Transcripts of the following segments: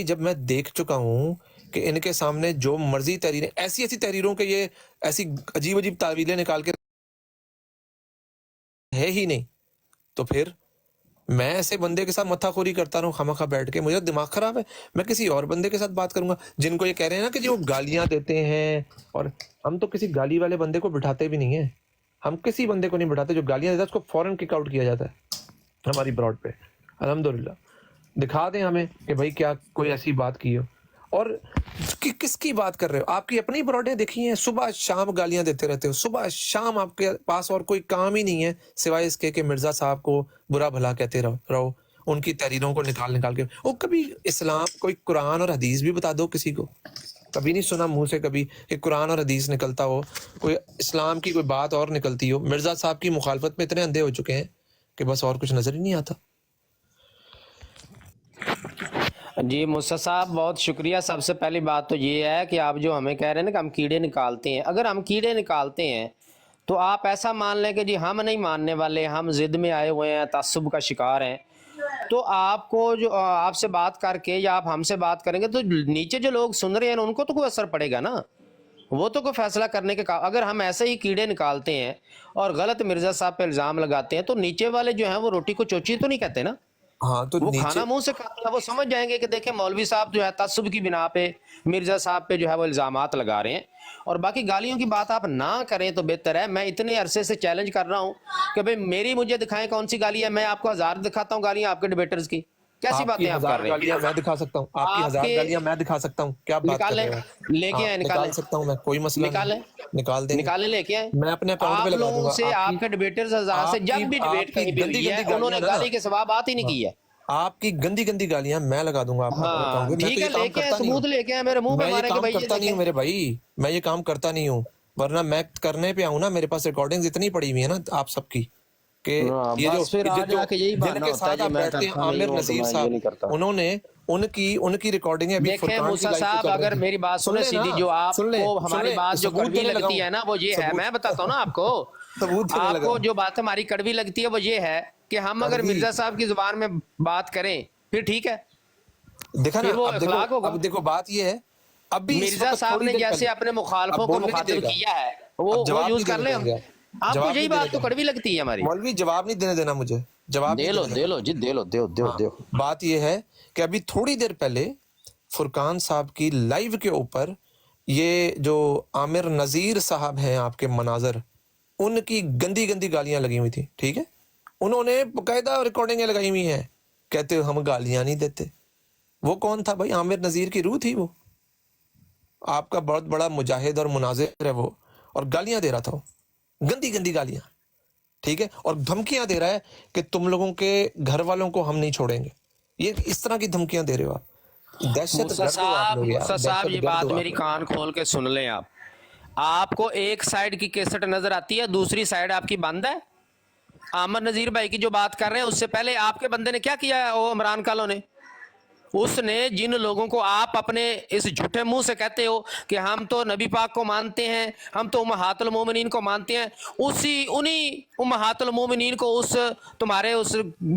جب میں دیکھ چکا ہوں کہ ان کے سامنے جو مرضی تحریریں، ایسی تحریروں کے یہ ایسی عجیب تعویلیں نکال کے ہے ہی نہیں، تو پھر میں ایسے بندے کے ساتھ متھا خوری کرتا رہوں خامخواہ بیٹھ کے؟ مجھے دماغ خراب ہے؟ میں کسی اور بندے کے ساتھ بات کروں گا جن کو یہ کہہ رہے ہیں نا کہ جو گالیاں دیتے ہیں، اور ہم تو کسی گالی والے بندے کو بٹھاتے بھی نہیں ہیں، ہم کسی بندے کو نہیں بٹھاتے جو گالیاں دیتا ہے، اس کو فوراً کک آؤٹ کیا جاتا ہے ہماری براڈ پہ۔ الحمدللہ دکھا دیں ہمیں کہ بھائی کیا کوئی ایسی بات کی ہو، اور کس کی بات کر رہے ہو؟ آپ کی اپنی براڈیں دیکھی ہیں، صبح شام گالیاں دیتے رہتے ہو، صبح شام آپ کے پاس اور کوئی کام ہی نہیں ہے سوائے اس کے کہ مرزا صاحب کو برا بھلا کہتے رہو، ان کی تحریروں کو نکال کے۔ وہ کبھی اسلام، کوئی قرآن اور حدیث بھی بتا دو کسی کو، کبھی نہیں سنا منہ سے کبھی کہ قرآن اور حدیث نکلتا ہو، کوئی اسلام کی کوئی بات اور نکلتی ہو۔ مرزا صاحب کی مخالفت میں اتنے اندھے ہو چکے ہیں کہ بس اور کچھ نظر ہی نہیں آتا۔ جی موسیٰ صاحب بہت شکریہ۔ سب سے پہلی بات تو یہ ہے کہ آپ جو ہمیں کہہ رہے ہیں نا کہ ہم کیڑے نکالتے ہیں، اگر ہم کیڑے نکالتے ہیں تو آپ ایسا مان لیں کہ جی ہم نہیں ماننے والے، ہم ضد میں آئے ہوئے ہیں، تعصب کا شکار ہیں، تو آپ کو جو آپ سے بات کر کے یا آپ ہم سے بات کریں گے تو نیچے جو لوگ سن رہے ہیں ان کو تو کوئی اثر پڑے گا نا، وہ تو کوئی فیصلہ کرنے کے اگر ہم ایسے ہی کیڑے نکالتے ہیں اور غلط مرزا صاحب پہ الزام لگاتے ہیں تو نیچے والے جو ہیں وہ روٹی کو چوچی تو نہیں کہتے نا، ہاں تو وہ نیچے کھانا منہ سے کھاتے ہیں، وہ سمجھ جائیں گے کہ دیکھیں مولوی صاحب جو ہے تعصب کی بنا پہ مرزا صاحب پہ جو ہے وہ الزامات لگا رہے ہیں، اور باقی گالیوں کی بات آپ نہ کریں تو بہتر ہے۔ میں اتنے عرصے سے چیلنج کر رہا ہوں کہ بھئی مجھے دکھائیں کون سی گالی ہے، میں آپ کو 1000 دکھاتا ہوں گالیاں آپ کے ڈیبیٹرز کی، کیسی آپ کی باتیں آپ کر 1000 رہے گالیاں ہیں؟ میں دکھا سکتا ہوں، آپ کی آپ 1000 کے گالیاں میں دکھا سکتا ہوں، کیا بات کر نکالیں، رہے ہو لے آپ؟ کے ہاں آئیں، نکال نکالیں سکتا ہوں میں، کوئی مسئلہ نہیں، نکالیں نکال دیں گے۔ نکالیں، لے کے آئیں۔ میں اپنے اکاؤنٹ پہ آپ لگا دوں لوگوں گا۔ سے آپ کے ڈیبیٹرز 1000 سے جب بھی ڈیبیٹ کہیں پہ ہوئی ہے گندی انہوں نے گالیاں نا، گالی کے سوا بات ہی نہیں کی ہے۔ آپ کی گندی گالیاں میں لگا دوں گا اکاؤنٹ ہاں پہ۔ میں تو ٹھیک یہ ہے، لے کام کے آئیں، کرتا نہیں ہوں، ثبوت لے کے آئیں، میرے منہ پہ میں یہ ماریں کہ کام بھائی یہ کرتا نہیں ہوں دیکھیں۔ میرے بھائی، میں یہ کام کرتا نہیں ہوں، ورنہ میں کرنے پہ آؤں نا، میرے پاس ریکارڈنگز اتنی پڑی ہوئی ہیں نا آپ سب کی کہ یہ بس پھر آ جو جا کے یہی جن بہانہ کے ہوتا ہے ساتھ جی آپ میں بیٹھتے ہیں، کرتا نہیں عامر ہوں تو نذیر میں یہ صاحب، نہیں کرتا۔ ان کی ریکارڈنگیں ابھی دیکھیں فرقان کی موسیٰ لائف پہ صاحب چل رہی اگر تھی۔ میری بات سن سنیں لیں نا، سیدھی، جو آپ سن لیں کو سن ہماری لیں، بات جو ثبوت کڑوی دینے لگا لگتی ہوں، ہے نا وہ یہ ہے، میں بتاتا ہوں نا آپ کو، ثبوت دینے آپ لگا کو ہوں۔ جو بات ہماری کڑوی لگتی ہے وہ یہ ہے کہ ہم اگر کڑوی مرزا صاحب کی زبان میں بات کریں پھر ٹھیک ہے، دیکھا نا، پھر وہ اخلاق ہوگا۔ اب دیکھو بات یہ ہے، ابھی اس مرزا وقت صاحب تھوڑی نے دیر جیسے پہلے، اپنے اب مخالفوں کو بولنے نہیں دے مخاطب گا، کیا ہے اب وہ جواب یوز نہیں کر دینے لیں دیں ہم۔ گے، آپ کو جواب یہی نہیں دینے بات تو دیں گے کڑوی لگتی ہے ہماری۔ مولوی، جواب نہیں دینے دینا مجھے، جواب نہیں دے لو دینے دے دینا۔ لو جی، دے لو، دیو ہاں، دیو۔ بات یہ ہے کہ ابھی تھوڑی دیر پہلے فرقان صاحب کی لائیو کے اوپر یہ جو عامر نذیر صاحب ہیں آپ کے مناظر، ان کی گندی گالیاں لگی ہوئی تھی، ٹھیک ہے، انہوں نے باقاعدہ ریکارڈنگیں لگائی ہوئی ہیں، کہتے ہم گالیاں نہیں دیتے۔ وہ کون تھا بھائی؟ عامر نذیر کی روح تھی وہ، آپ کا بہت بڑا مجاہد اور مناظر ہے وہ، اور گالیاں دے رہا تھا وہ، گندی گالیاں، ٹھیک ہے، اور دھمکیاں دے رہا ہے کہ تم لوگوں کے گھر والوں کو ہم نہیں چھوڑیں گے۔ یہ اس طرح کی دھمکیاں دے رہے ہو آپ، دہشت گرد ہو آپ لوگ یار، موسیٰ صاحب دہشت یہ گرد بات ہو آپ میری لوگ۔ کان کھول کے سن لیں آپ کو ایک سائیڈ کی کیسٹ نظر آتی ہے، دوسری سائیڈ آپ کی بند ہے۔ عامر نذیر بھائی کی جو بات کر رہے ہیں اس سے پہلے آپ کے بندے نے کیا کیا ہے، وہ عمران کالو نے، اس نے جن لوگوں کو آپ اپنے اس جھوٹے منہ سے کہتے ہو کہ ہم تو نبی پاک کو مانتے ہیں، ہم تو امہات المومنین کو مانتے ہیں، انہی امہات المومنین کو اس تمہارے اس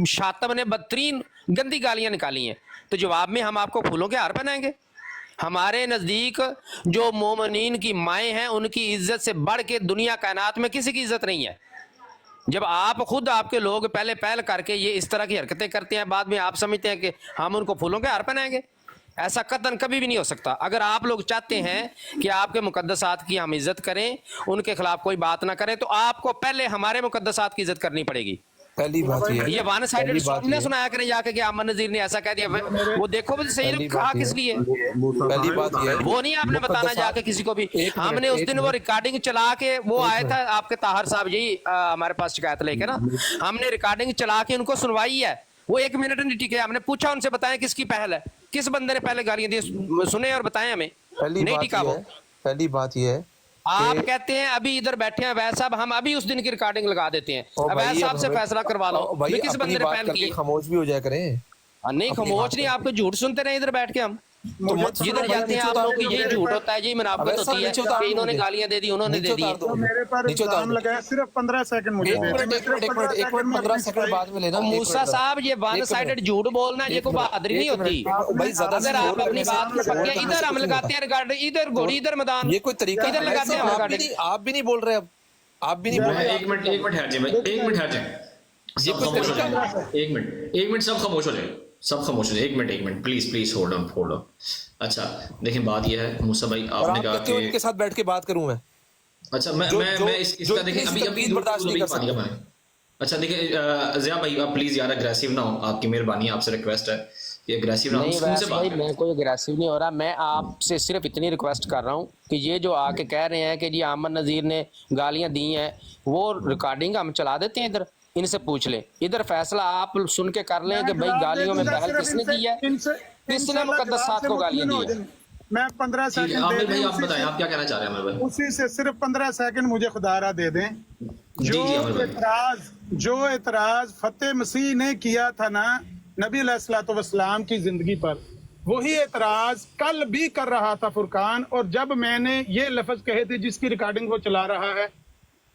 شاتم نے بدترین گندی گالیاں نکالی ہیں، تو جواب میں ہم آپ کو پھولوں کے ہار پہنائیں گے؟ ہمارے نزدیک جو مومنین کی مائیں ہیں ان کی عزت سے بڑھ کے دنیا کائنات میں کسی کی عزت نہیں ہے۔ جب آپ خود آپ کے لوگ پہلے پہل کر کے یہ اس طرح کی حرکتیں کرتے ہیں، بعد میں آپ سمجھتے ہیں کہ ہم ان کو پھولوں کے ہار پہنائیں گے؟ ایسا قطعاً کبھی بھی نہیں ہو سکتا۔ اگر آپ لوگ چاہتے ہیں کہ آپ کے مقدسات کی ہم عزت کریں، ان کے خلاف کوئی بات نہ کریں، تو آپ کو پہلے ہمارے مقدسات کی عزت کرنی پڑے گی۔ پہلی بات یہ یہ ہے، ون سائیڈڈ پہلی اسٹوری بات نہ یہ ہے، سنایا کریں جا کے کہ عامر نذیر نے ایسا کہہ دیا، وہ دیکھو بھی صحیح پہلی کہا بات یہ کس لیے، ہے، پہلی بات یہ ہے کہ وہ نہیں آپ نے بتانا جا کے مقدسات، کسی کو بھی۔ ایک ہم نے اس منٹ دن وہ ریکارڈنگ چلا کے وہ ایک آئے تھا منٹ آپ کے طاہر صاحب جی ہمارے پاس شکایت لے کے نا، ہم نے ریکارڈنگ چلا کے ان کو سنوائی ہے، وہ 1 منٹ نہیں ٹکے، ہم نے پوچھا ان سے بتائیں کس کی پہل ہے، کس بندے نے پہلے گالیاں دی، سنیں اور بتائیں ہمیں، پہلی نہیں بات ٹکا یہ وہ۔ ہے، پہلی بات یہ ہے کہ آپ کہتے ہیں ابھی ادھر بیٹھے ہیں اویس صاحب، ہم ابھی اس دن کی ریکارڈنگ لگا دیتے ہیں، او اویس بھائی صاحب اب سے ہمیں، فیصلہ کروا لو بھائی بھی کس اپنی بندے نے بات پہل کر کی کے ہے۔ خاموش بھی ہو جایا کریں، نہیں اپنی خاموش بات نہیں، کر آپ کے۔ کو جھوٹ سنتے رہے ادھر بیٹھ کے ہم۔ मुझे मत सुनो जिधर भाई, जाते हैं नीचे आप उतार लोग दो की यही मुझे। झूठ होता है जी, अबे मुनाफिकत सर होती है नीचे उतार कि दो इन्होंने मुझे, गालियां दे दी, उन्होंने नीचे दे दी। उतार दो तो मुझे, मेरे पर नीचे उतार इल्जाम दो। लगाया, सिर्फ 15 सेकंड मुझे एक दे मिनट दें, मैं एक सिर्फ मिनट एक 15 मिनट एक सेकंड मिनट में 15 अपनी सेकंड सफाई। बाद में लेना। एक मूसा मिनट साहब ये वन एक मिनट साइडेड झूठ बोलना ये एक कोई मिनट बहादुरी नहीं एक होती। मिनट भाई, ज्यादा अगर आप शोर अपनी करने से बात पे शोर पक्के, करने से इधर हम कुछ नहीं लगाते होता। हैं रिगार्ड, इधर घोड़ी, इधर मैदान, ये कोई तरीका इधर है लगाते हैं साहब? हम आप भी रिगार्ड। नहीं, आप भी नहीं बोल रहे, अब आप भी नहीं बोल जय रहे। भाई, एक मिनट ठहर जाए भाई, एक मिनट ठहर जाए, ये सब कोई खामोश हो तरीका है? जाए, एक मिनट सब खामोश हो जाए, सब खामोश हो जाए, एक minute please please hold on. अच्छा देखिए, बात यह है मूसा भाई, और आपने आप कहा कहते हो कि इनके साथ बैठ के बात करूं मैं? अच्छा मैं जो मैं जो मैं जो इसका इतनी देखिए सी अभी तकलीफ बर्दाश्त नहीं कर पानी का सकते। पानी। अच्छा देखिए ज़िया भाई, आप प्लीज यार अग्रेसिव ना हो, आपकी मेहरबानी, आपसे रिक्वेस्ट है कि अग्रेसिव ना हो, नहीं सुकून से वैसे बात भाई करें। मैं कोई अग्रेसिव नहीं हो रहा, मैं आपसे सिर्फ इतनी रिक्वेस्ट कर रहा हूँ कि ये जो आके कह रहे हैं कि जी आमन नज़ीर ने गालियां दी हैं, वो रिकॉर्डिंग हम चला देते हैं, इधर इनसे पूछ लें, इधर फैसला आप सुन के कर लें कि भाई गालियों में पहल किसने की है, किसने मुकद्दस साथ को गालियां दी हैं। मैं 15 ठीक है सेकंड दे आमिर भाई, दें, आप बताएं आप क्या कहना चाह रहे हैं आमिर भाई? उसी से सिर्फ 15 सेकंड मुझे खुदारा दे दें। जी आमिर भाई। जो एतराज फतेह मसीह ने किया था ना नबी अलैहिस्सलाम की जिंदगी पर, वही एतराज कल भी कर रहा था फुरकान। और जब मैंने ये लफ्ज कहे थे जिसकी रिकॉर्डिंग वो चला रहा है,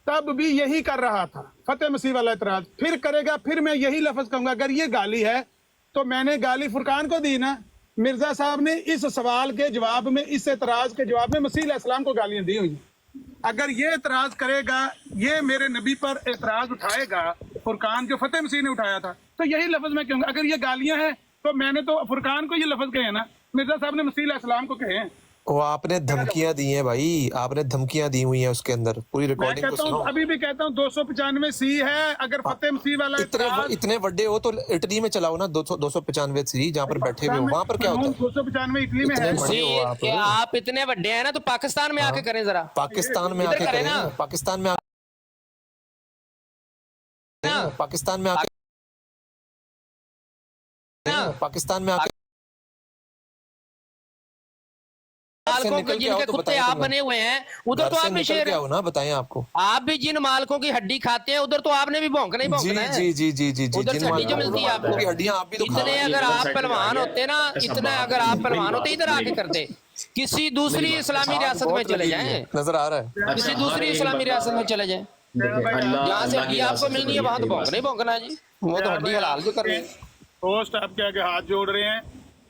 तब भी यही कर रहा था फतेह मसीह वाला एतराज, फिर करेगा, फिर मैं यही लफ्ज कहूंगा। अगर ये गाली है तो मैंने गाली फुरकान को दी ना। मिर्जा साहब ने इस सवाल के जवाब में, इस एतराज के जवाब में मसीह अलैहिस्सलाम को गालियां दी हुई हैं। अगर ये एतराज करेगा, ये मेरे नबी पर एतराज उठाएगा फुरकान जो फतेह मसीह ने उठाया था, तो यही लफ्ज मैं कहूंगा। अगर ये गालियां हैं तो मैंने तो फुरकान को ये लफ्ज कहे ना, मिर्जा साहब ने मसीह अलैहिस्सलाम को कहे हैं। वो आपने धमकियां दी हैं भाई, आपने धमकियां दी हुई हैं उसके अंदर, पूरी मैं रिकॉर्डिंग को कहता सुनो। हूँ, अभी भी कहता हूँ 295 सी है। अगर फतेह मसीह वाला एतराज इतने बड़े हो तो इटली में चलाओ ना 295 सी, जहाँ पर बैठे हुए हो वहां पर क्या होता है? 295 इटली में है। इतने बड़े हो आप। आप इतने बड़े हैं ना, तो पाकिस्तान में आके करें जरा, पाकिस्तान में इधर आके करें करें ना। ना, पाकिस्तान में आके, पाकिस्तान में आके, पाकिस्तान में आके मालकों के निकल के आओ जिनके तो कुत्ते बताएं आप तुम्हें। बने हुए हैं, उधर घर तो से आप भी निकल शेर के हैं। आओ ना, बताएं आपको। आप भी जिन मालकों की हड्डी खाते हैं, उधर तो आपने भी भौंकना ही जी भौंकना है। जी जी जी जी जी, उधर से हड्डी जो मिलती है आपको, की हड्डियां आप भी तो खा इतने रहे हैं। अगर ये आप साइड पहलवान पे आ होते ना, ऐसा इतना बात अगर नहीं, आप मेरी पहलवान बात, होते, इधर आके मेरी करते, किसी दूसरी मेरी बात। इस्लामी आग रियासत में बहुत चले लगी हुई है, जाएं, नजर आ रहा है। किसी अच्छा, दूसरी हर एक इस्लामी बंदा- रियासत में चले जाएं, देखिए, अल्लाह जहाँ से अल्लाह हड्डी की आपको राह से मिलनी है वहां तो मेरी बात भौंकना ही भौंकना है जी, वो तो हड्डी हलाल जो कर रहे हैं। होस्ट आपके आगे हाथ जोड़ रहे हैं।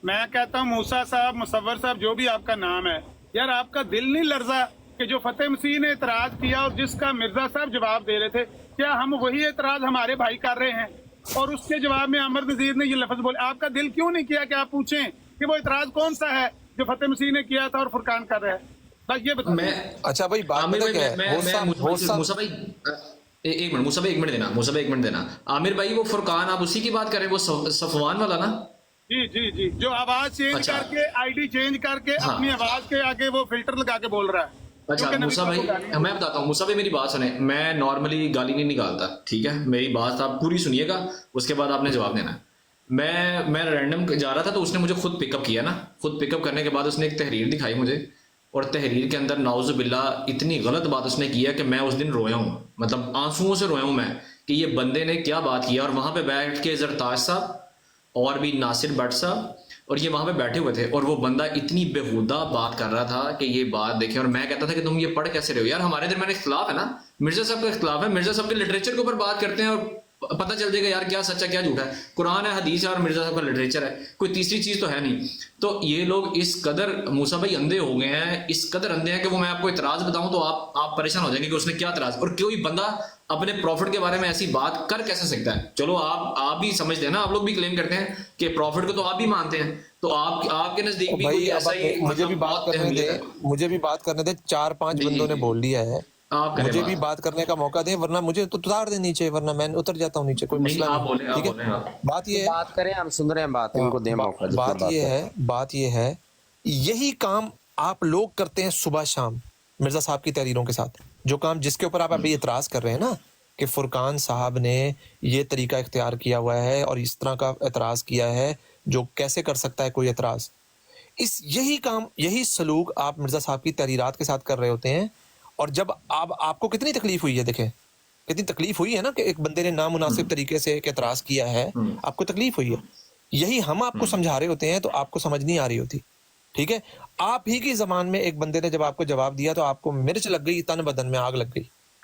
मैं कहता हूँ मूसा साहब, मुसव्वर साहब, जो भी आपका नाम है, यार आपका दिल नहीं लर्जा कि जो फतेह मसीह ने एतराज किया और जिसका मिर्जा साहब जवाब दे रहे थे, क्या हम वही एतराज हमारे भाई कर रहे हैं? और उसके जवाब में अमर नजीर ने ये लफ्ज बोले। आपका दिल क्यों नहीं किया कि आप पूछें कि वो एतराज कौन सा है जो फतेह मसीह ने किया था और फुरकान कर रहा है? बस ये बताओ। मैं अच्छा भाई, बात आमिर पता भाई, क्या है? मैं होस्ट साहब, होस्ट साहब, मूसा भाई एक मिनट, मूसा भाई एक मिनट देना, मूसा भाई एक मिनट देना। आमिर भाई वो फुरकान आप उसी की बात कर रहे हैं, वो सफवान वाला ना? जी जी जी, जो आवाज चेंज अच्छा। करके, आईडी चेंज करके, हाँ। अपनी आवाज के आगे वो फिल्टर लगा के बोल रहा है। अच्छा क्योंकि नबी मूसा पाक भाई, को गाली- मैं बताता हूँ, मूसा भाई मेरी बात सुने, मैं नॉर्मली गाली नहीं निकालता, ठीक है? मेरी बात आप पूरी सुनिएगा, उसके बाद आपने जवाब देना है। मैं रैंडम जा रहा था तो उसने मुझे खुद पिकअप किया ना, खुद पिकअप करने के बाद उसने एक तहरीर दिखाई मुझे, और तहरीर के अंदर नाउज़ु बिल्लाह इतनी गलत बात उसने किया कि मैं उस दिन रोया हूँ, मतलब आंसुओं से रोया हूँ मैं, कि ये बंदे ने क्या बात किया। और वहाँ पे बैठ के जरताज साहब और भी नासिर भट्ट साहब और ये वहाँ पे बैठे हुए थे, और वो बंदा इतनी बेहुदा बात कर रहा था कि ये बात देखें, और मैं कहता था कि तुम ये पढ़ कैसे रहे हो यार, हमारे दरमियान इख्तिलाफ है ना, मिर्जा साहब का इख्तिलाफ है, मिर्जा साहब के लिटरेचर के ऊपर बात करते हैं और पता चल जाएगा यार क्या सच्चा क्या झूठा है। कुरान है, हदीस है और मिर्जा साहब का लिटरेचर है, कोई तीसरी चीज तो है नहीं। तो ये लोग इस कदर मूसा भाई अंधे हो गए हैं, इस कदर अंधे हैं कि वो मैं आपको इतराज बताऊं तो आप परेशान हो जाएंगे कि उसने क्या इतराज, और कोई बंदा अपने प्रॉफिट के बारे में ऐसी बात कर कैसे सकता है। चलो आप भी समझते हैं ना, आप लोग भी क्लेम करते हैं कि प्रॉफिट को तो आप भी मानते हैं, तो आपके नजदीक भी भाई कोई अब ऐसा ही मुझे भी बात बहुत करने अहमियत दे, है। मुझे भी बात करने दे। 4-5 जी, बंदों ने जी। बोल लिया है, आप करें मुझे भी बात करने का मौका दें, वरना मुझे तो उतार दे नीचे, वरना मैं उतर जाता हूँ नीचे, कोई नहीं, मसला आप नहीं, बोलें, आप ठीक बोलें, है? आप। बात ये है, बात करें, हम सुन रहे हैं बात, इनको दें मौका। जिस पर बात ये करें। है, बात ये है, यही काम आप लोग करते हैं सुबह शाम मिर्जा साहब की तहरीरों के साथ, जो काम जिसके ऊपर आप अभी इतराज कर रहे हैं ना कि फुरकान साहब ने ये तरीका इख्तियार किया हुआ है और इस तरह का एतराज किया है जो कैसे कर सकता है कोई एतराज। इस यही काम, यही सलूक आप मिर्जा साहब की तहरीरात के साथ कर रहे होते हैं। और जब आपको कितनी तकलीफ हुई है, देखें कितनी तकलीफ हुई है ना कि एक बंदे ने नामुनासिब तरीके से एक एतराज किया है, आपको तकलीफ हुई है। यही हम आपको समझा रहे होते हैं तो आपको समझ नहीं आ रही होती। ٹھیک ہے, آپ ہی کی زبان میں ایک بندے نے جب آپ کو جواب دیا تو آپ کو مرچ لگ گئی, تن بدن میں آگ لگ گئی,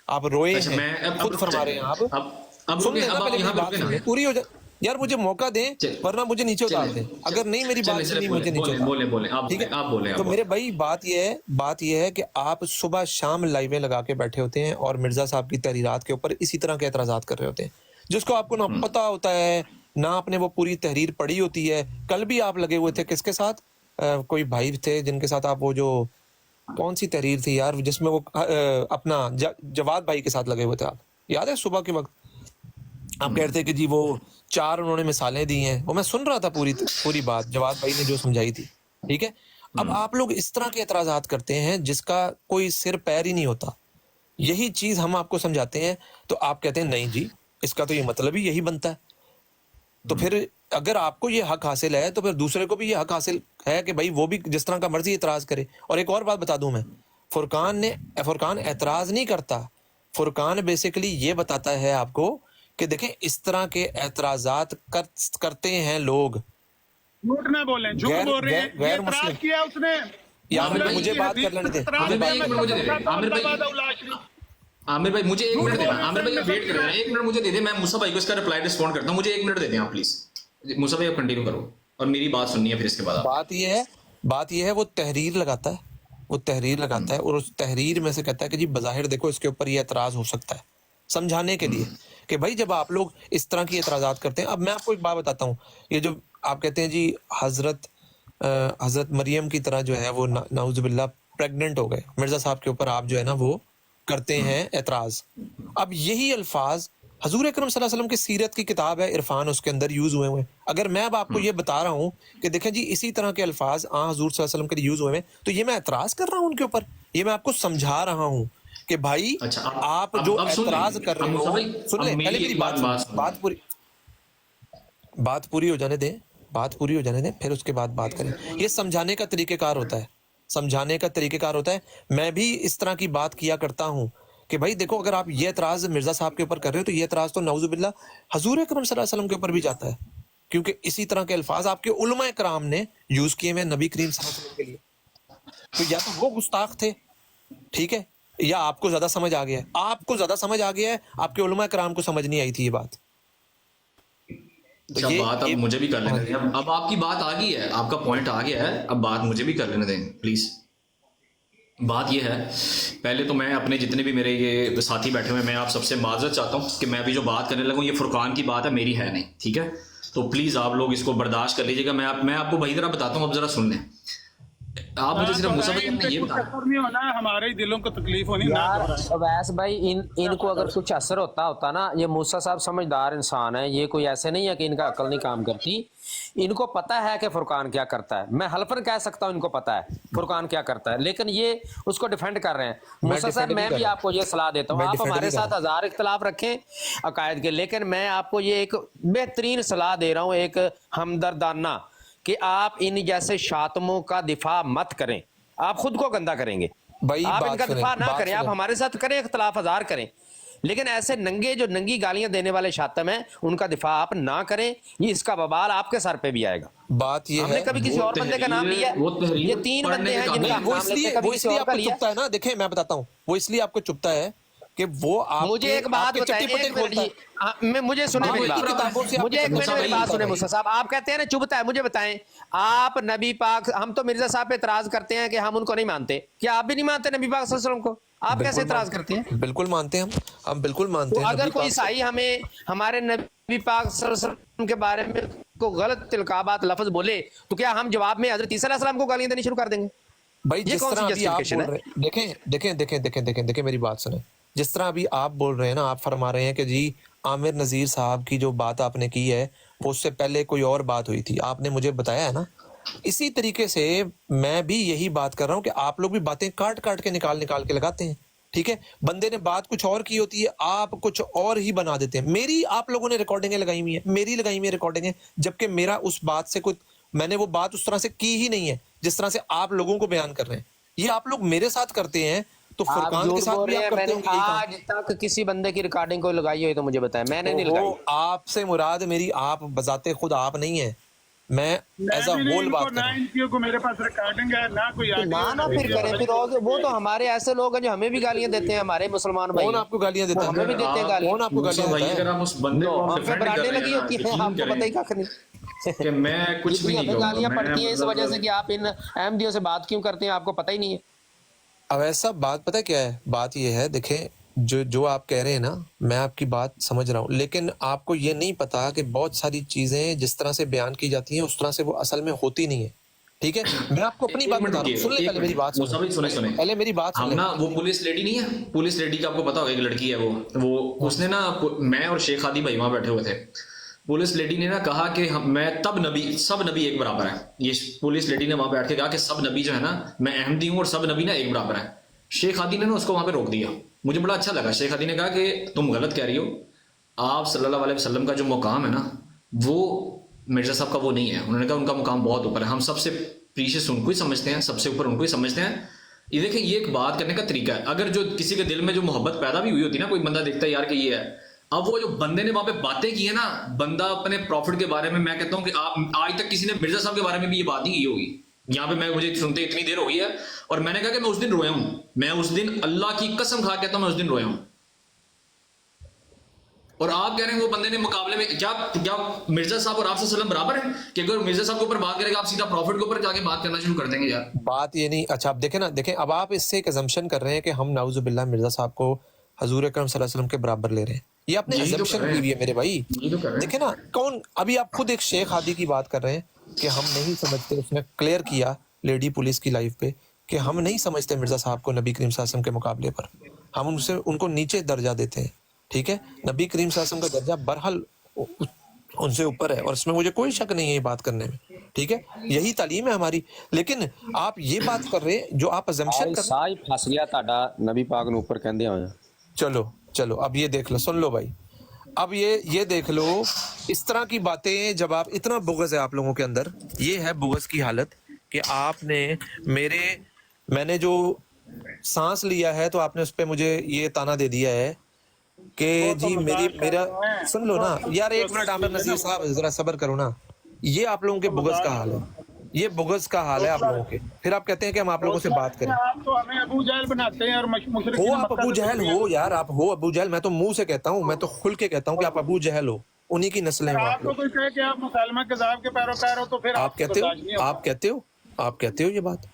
آپ روئے اچھا ہیں, میں خود فرما رہے ہیں آپ. اب سن رکے, لینا اب آپ پہلے یہاں میری پہ بات رکے نا. سنیں, پوری ہو جائے یار, مجھے موقع دیں ورنہ مجھے نیچے اتار دیں. اگر نہیں میری بات سنی مجھے نیچے اتار, بولیں ٹھیک ہے. آپ بولیں. تو میرے بھائی بات یہ ہے کہ آپ صبح شام لائیویں لگا کے بیٹھے ہوتے ہیں اور مرزا صاحب کی تحریرات کے اوپر اسی طرح کے اعتراضات کر رہے ہوتے ہیں, جس کو آپ کو نہ پتہ ہوتا ہے نہ آپ نے وہ پوری تحریر پڑھی ہوتی ہے. کل بھی آپ لگے ہوئے تھے کس کے ساتھ, کوئی بھائی تھے جن کے ساتھ آپ, وہ جو کون سی تحریر تھی یار جس میں وہ اپنا جواد بھائی کے ساتھ لگے ہوئے تھے, آپ یاد ہے صبح کے وقت آپ کہہ رہے تھے کہ جی وہ 4 انہوں نے مثالیں دی ہیں, وہ میں سن رہا تھا پوری بات جواد بھائی نے جو سمجھائی تھی, ٹھیک ہے. اب آپ لوگ اس طرح کے اعتراضات کرتے ہیں جس کا کوئی سر پیر ہی نہیں ہوتا. یہی چیز ہم آپ کو سمجھاتے ہیں تو آپ کہتے ہیں نہیں جی اس کا تو یہ مطلب ہی یہی بنتا ہے. تو پھر اگر آپ کو یہ حق حاصل ہے تو پھر دوسرے کو بھی یہ حق حاصل ہے کہ بھائی وہ بھی جس طرح کا مرضی اعتراض کرے. اور ایک اور بات بتا دوں میں, فرقان اعتراض نہیں کرتا, فرقان بیسیکلی یہ بتاتا ہے آپ کو کہ دیکھیں اس طرح کے اعتراضات کرتے ہیں لوگ, جھوٹ نہ بولیں, جھوٹ بول رہے ہیں. یہ غیر مسلم. اعتراض کیا اس نے, یار مولا مجھے کی بات حدیث کر لینے دیں. اعتراض عامر کیا بھائی میں ایک منٹ مجھے دے دیں, عامر بھائی عامر بھائی مجھے 1 منٹ دینا, عامر بھائی آپ ویٹ کر رہے ہیں, 1 منٹ مجھے دے دیں, میں موسیٰ بھائی کو اس کا رپلائی رسپونڈ کرتا ہوں, مجھے 1 منٹ دے دیں آپ پلیز. موسیٰ بھائی آپ کنٹینیو کرو اور میری بات سننی ہے پھر اس کے بعد. بات یہ ہے وہ تحریر لگاتا ہے, اور اس تحریر میں سے کہتا ہے کہ جی بظاہر دیکھو اس کے اوپر یہ اعتراض ہو سکتا ہے, سمجھانے کے لیے کہ بھائی جب آپ لوگ اس طرح کی اعتراضات کرتے ہیں. اب میں آپ کو ایک بات بتاتا ہوں, یہ جو آپ کہتے ہیں جی حضرت مریم کی طرح جو ہے وہ نعوذ باللہ پریگننٹ ہو گئے, مرزا صاحب کے اوپر آپ جو ہے نا وہ کرتے ہیں اعتراض. اب یہی الفاظ حضور اکرم صلی اللہ علیہ وسلم کی سیرت کی کتاب ہے عرفان, اس کے اندر یوز ہوئے ہیں. اگر میں اب آپ کو یہ بتا رہا ہوں کہ دیکھیں جی اسی طرح کے الفاظ حضور صلی اللہ علیہ وسلم کے لیے یوز ہوئے ہیں, تو یہ میں اعتراض کر رہا ہوں ان کے اوپر, یہ میں آپ کو سمجھا رہا ہوں کہ بھائی آپ جو اعتراض کر رہے ہو, سن لیں پہلے میری بات پوری ہو جانے دیں, پھر اس کے بعد بات کریں. یہ سمجھانے کا طریقہ کار ہوتا ہے, میں بھی اس طرح کی بات کیا کرتا ہوں کہ بھائی دیکھو اگر آپ یہ اعتراض مرزا صاحب کے اوپر کر رہے ہو تو یہ اعتراض تو نعوذ باللہ حضور اکرم صلی اللہ علیہ وسلم کے اوپر بھی جاتا ہے, کیونکہ اسی طرح کے الفاظ آپ کے علماء کرام نے یوز کیے ہیں نبی کریم صلی اللہ علیہ وسلم کے لیے. تو یا تو وہ گستاخ تھے, ٹھیک ہے, یا آپ کو زیادہ سمجھ آ گیا ہے, آپ کے علماء کرام کو سمجھ نہیں آئی تھی یہ بات. اچھا بات اب مجھے بھی کر لینے دیں, اب آپ کی بات آ گئی ہے, آپ کا پوائنٹ آ گیا ہے, اب بات مجھے بھی کر لینے دیں پلیز. بات یہ ہے, پہلے تو میں اپنے جتنے بھی میرے یہ ساتھی بیٹھے ہوئے ہیں, میں آپ سب سے معذرت چاہتا ہوں کہ میں بھی جو بات کرنے لگوں یہ فرقان کی بات ہے, میری ہے نہیں, ٹھیک ہے. تو پلیز آپ لوگ اس کو برداشت کر لیجیے گا. میں آپ کو وہی طرح بتاتا ہوں, اب ذرا سن لیں. آپ مجھے صرف موسیٰ بھائی نے یہ بتایا, نہیں ہونا, ہمارے دلوں کو تکلیف ہونی. یار اویس بھائی ان کو اگر کچھ اثر ہوتا نا, یہ موسیٰ صاحب سمجھدار انسان ہے, یہ کوئی ایسے نہیں ہے کہ ان کا عقل نہیں کام کرتی, ان کو پتا ہے کہ فرقان کیا کرتا ہے. میں حلفاً کہہ سکتا ہوں ان کو پتا ہے فرقان کیا کرتا ہے, لیکن یہ اس کو ڈیفینڈ کر رہے ہیں. موسیٰ صاحب میں بھی آپ کو یہ صلاح دیتا ہوں, آپ ہمارے ساتھ 1000 اختلاف رکھیں عقائد کے, لیکن میں آپ کو یہ ایک بہترین صلاح دے رہا ہوں, ایک ہمدردانہ, کہ آپ ان جیسے شاتموں کا دفاع مت کریں, آپ خود کو گندا کریں گے. آپ ان کا دفاع نہ کریں, آپ ہمارے ساتھ کریں, اختلاف 1000 کریں, لیکن ایسے جو ننگی گالیاں دینے والے شاتم ہیں ان کا دفاع آپ نہ کریں, یہ اس کا وبال آپ کے سر پہ بھی آئے گا. بات یہ ہم نے کبھی کسی اور بندے کا نام لیا, یہ 3 بندے ہیں جن کا ہم نام لیتے ہیں, کبھی کسی اور کا لیا. چپتا ہے نا, دیکھیں میں بتاتا ہوں, وہ اس لیے آپ کو چپتا ہے کہ وہ مجھے ایک بات بتائیں, مجھے سنیں میری بات, مجھے 1 منٹ میری بات سنیں موسیٰ صاحب. آپ کہتے ہیں نا چبھتا ہے, مجھے بتائیں آپ نبی پاک, ہم تو مرزا صاحب پہ اعتراض کرتے ہیں کہ ہم ان کو نہیں مانتے, کیا آپ بھی نہیں مانتے نبی پاک صلی اللہ علیہ وسلم کو؟ آپ کیسے اعتراض کرتے ہیں؟ بالکل مانتے ہیں ہم بالکل مانتے ہیں. اگر کوئی عیسائی ہمیں ہمارے نبی پاک صلی اللہ علیہ وسلم کے بارے میں کو غلط القابات لفظ بولے تو کیا ہم جواب میں حضرت عیسیٰ علیہ السلام کو گالیاں دینی شروع کر دیں گے؟ بھائی جس طرح ابھی آپ بول رہے ہیں, دیکھیں میری بات سنیں, جس طرح ابھی آپ بول رہے ہیں نا, آپ فرما رہے ہیں کہ جی عامر نذیر صاحب کی جو بات آپ نے کی ہے وہ اس سے پہلے کوئی اور بات ہوئی تھی, آپ نے مجھے بتایا ہے نا. اسی طریقے سے میں بھی یہی بات کر رہا ہوں کہ آپ لوگ بھی باتیں کاٹ کے نکال کے لگاتے ہیں, ٹھیک ہے. بندے نے بات کچھ اور کی ہوتی ہے, آپ کچھ اور ہی بنا دیتے ہیں. میری آپ لوگوں نے ریکارڈنگیں لگائی ہوئی ہیں, میری لگائی ہوئی ریکارڈنگیں, جبکہ میرا اس بات سے میں نے وہ بات اس طرح سے کی ہی نہیں ہے جس طرح سے آپ لوگوں کو بیان کر رہے ہیں. یہ آپ لوگ میرے ساتھ کرتے ہیں تو فرقان کے ساتھ بھی آپ کرتے ہوں گے. آج تک کسی بندے کی ریکارڈنگ کوئی لگائی ہوئی تو مجھے بتائیں, میں نے نہیں لگائی. آپ سے مراد میری آپ بذات خود آپ نہیں ہیں, मैं एज अ भी नहीं होल इनको, बात कर ना रहा हूँ। इनकी को मेरे पास रिकॉर्डिंग है, ना कोई तो ना ना फिर करें फिर, और वो तो हमारे ऐसे लोग हैं जो हमें भी गालियां देते हैं, हमारे मुसलमान भाई कौन आपको गालियां देता वो हमें भी है? देते हैं गालियां। कौन आपको मूसा गालियां भाई, देता अगर है? आप उस बंदे तो को हम पे डिफेंड कर बराडे रहे लगी हैं होती है, यकीन आपको पता ही करें कख नहीं। कि मैं कुछ भी इतनी नहीं हमें कहूँगा। गालियां मैं पड़ती हैं इस वजह से मतलब कि आप इन अहमदियों से बात क्यों करते हैं, आपको पता ही नहीं है। अब ऐसा बात पता है क्या है, बात ये है, देखें जो आप कह रहे हैं ना, मैं आपकी बात समझ रहा हूँ, लेकिन आपको ये नहीं पता कि बहुत सारी चीजें जिस तरह से बयान की जाती हैं उस तरह से वो असल में होती नहीं है। ठीक है, मैं आपको अपनी एक बात मिनट बता रहा हूँ, सुन ले रुकिए, एक पहले मेरी बात मिनट मूसा भाई, सुने सुने। पहले मेरी बात सुन हम ले। ना, वो पुलिस लेडी नहीं है, पुलिस लेडी का आपको पता होगा, एक लड़की है वो उसने ना, मैं और शेख हादी भाई वहां बैठे हुए थे, पुलिस लेडी ने ना कहा कि मैं तब नबी, सब नबी एक बराबर है। ये पुलिस लेडी ने वहां बैठ के कहा कि सब नबी जो है ना, मैं अहमदी हूं और सब नबी ना एक बराबर है। शेख हादी ने ना उसको वहां पे रोक दिया, मुझे बड़ा अच्छा लगा। शेख हादी ने कहा कि तुम गलत कह रही हो, आप सल्लल्लाहु अलैहि वसल्लम का जो मुकाम है ना, वो मिर्जा साहब का वो नहीं है। उन्होंने कहा उनका मुकाम बहुत ऊपर है, हम सबसे प्रीशियस उनको ही समझते हैं, सबसे ऊपर उनको ही समझते हैं। ये देखें, ये एक बात करने का तरीका है। अगर जो किसी के दिल में जो मोहब्बत पैदा भी हुई होती है ना, कोई बंदा देखता है यार कि ये है, अब वो जो बंदे ने वहां पे बातें की है ना, बंदा अपने प्रॉफिट के बारे में, मैं कहता हूं कि आप आज तक किसी ने मिर्जा साहब के बारे में भी ये बात नहीं की होगी। यहाँ पे मैं, मुझे सुनते इतनी देर हो गई है, और मैंने कहा कि मैं उस दिन रोया हूं, मैं उस दिन अल्लाह की कसम खा कहता हूं मैं उस दिन रोया हूं। और आप कह रहे हैं वो बंदे ने मुकाबले में क्या मिर्जा साहब और आप सल्लम बराबर हैं कि अगर मिर्जा साहब के ऊपर बात करेगा आप सीधा प्रॉफिट के ऊपर जाके बात करना शुरू कर देंगे? यार बात ये नहीं, अच्छा आप देखें ना, देखें अब आप इससे एक अजम्पशन कर रहे हैं कि हम नाउजुबिल्लाह मिर्जा साहब को हजूर अकरम सल्लल्लाहु अलैहि वसल्लम के बराबर ले रहे हैं। ये आपने यही तो अजम्पशन कर रहे की हैं। हुई है मेरे भाई। यही तो कर रहे हैं। देखे ना, कौन अभी आप खुद एक शेख हादी की बात कर रहे हैं कि हम नहीं समझते, उसने क्लियर किया लेडी पुलिस की लाइफ पे कि हम नहीं समझते मिर्जा साहब को नबी करीम सल्लल्लाहु अलैहि वसल्लम के मुकाबले पर, हम उनसे उनको नीचे दर्जा देते हैं। ठीक है, नबी करीम सल्लल्लाहु अलैहि वसल्लम का दर्जा बहरहाल उनसे ऊपर है और इसमें मुझे कोई शक नहीं है ये बात करने में। ठीक है, यही तालीम है हमारी। लेकिन आप ये बात कर रहे हैं जो आप अजम्पशन कर, ਸਾਹ ਹੀ ਫਸ ਗਿਆ ਤੁਹਾਡਾ ਨਬੀ ਪਾਕ ਨੂੰ ਉੱਪਰ ਕਹਿੰਦੇ ਹੋਏ। चलो चलो अब ये देख लो, सुन लो भाई, अब ये देख लो, इस तरह की बातें जब आप, इतना बुग़्ज़ है आप लोगों के अंदर, ये है बुग़्ज़ की हालत कि आपने मैंने जो सांस लिया है तो आपने उस पर मुझे ये ताना दे दिया है कि जी मेरा सुन लो ना यार, एक मिनट आमिर नज़ीर साहब जरा सब्र करो ना। ये आप लोगों के बुग़्ज़ का हाल है, ये बुग़्ज़ का हाल है आप लोगों के। फिर आप कहते हैं कि हम आप लोगों से बात करें। आप तो हमें अबू जहल बनाते हैं और मुशरिक हो आप अबू जहल हो यार, आप हो अबू जहल, मैं तो मुंह से कहता हूँ, मैं तो खुल के कहता हूँ कि आप अबू जहल हो, उन्हीं की नस्लें हो आप आपको लोग। कोई कहे कि आप मुसलमान कज़ाब के पैरोकार हो तो फिर आप कहते बर्दाश्त नहीं हो, होगा। आप कहते हो ये बात।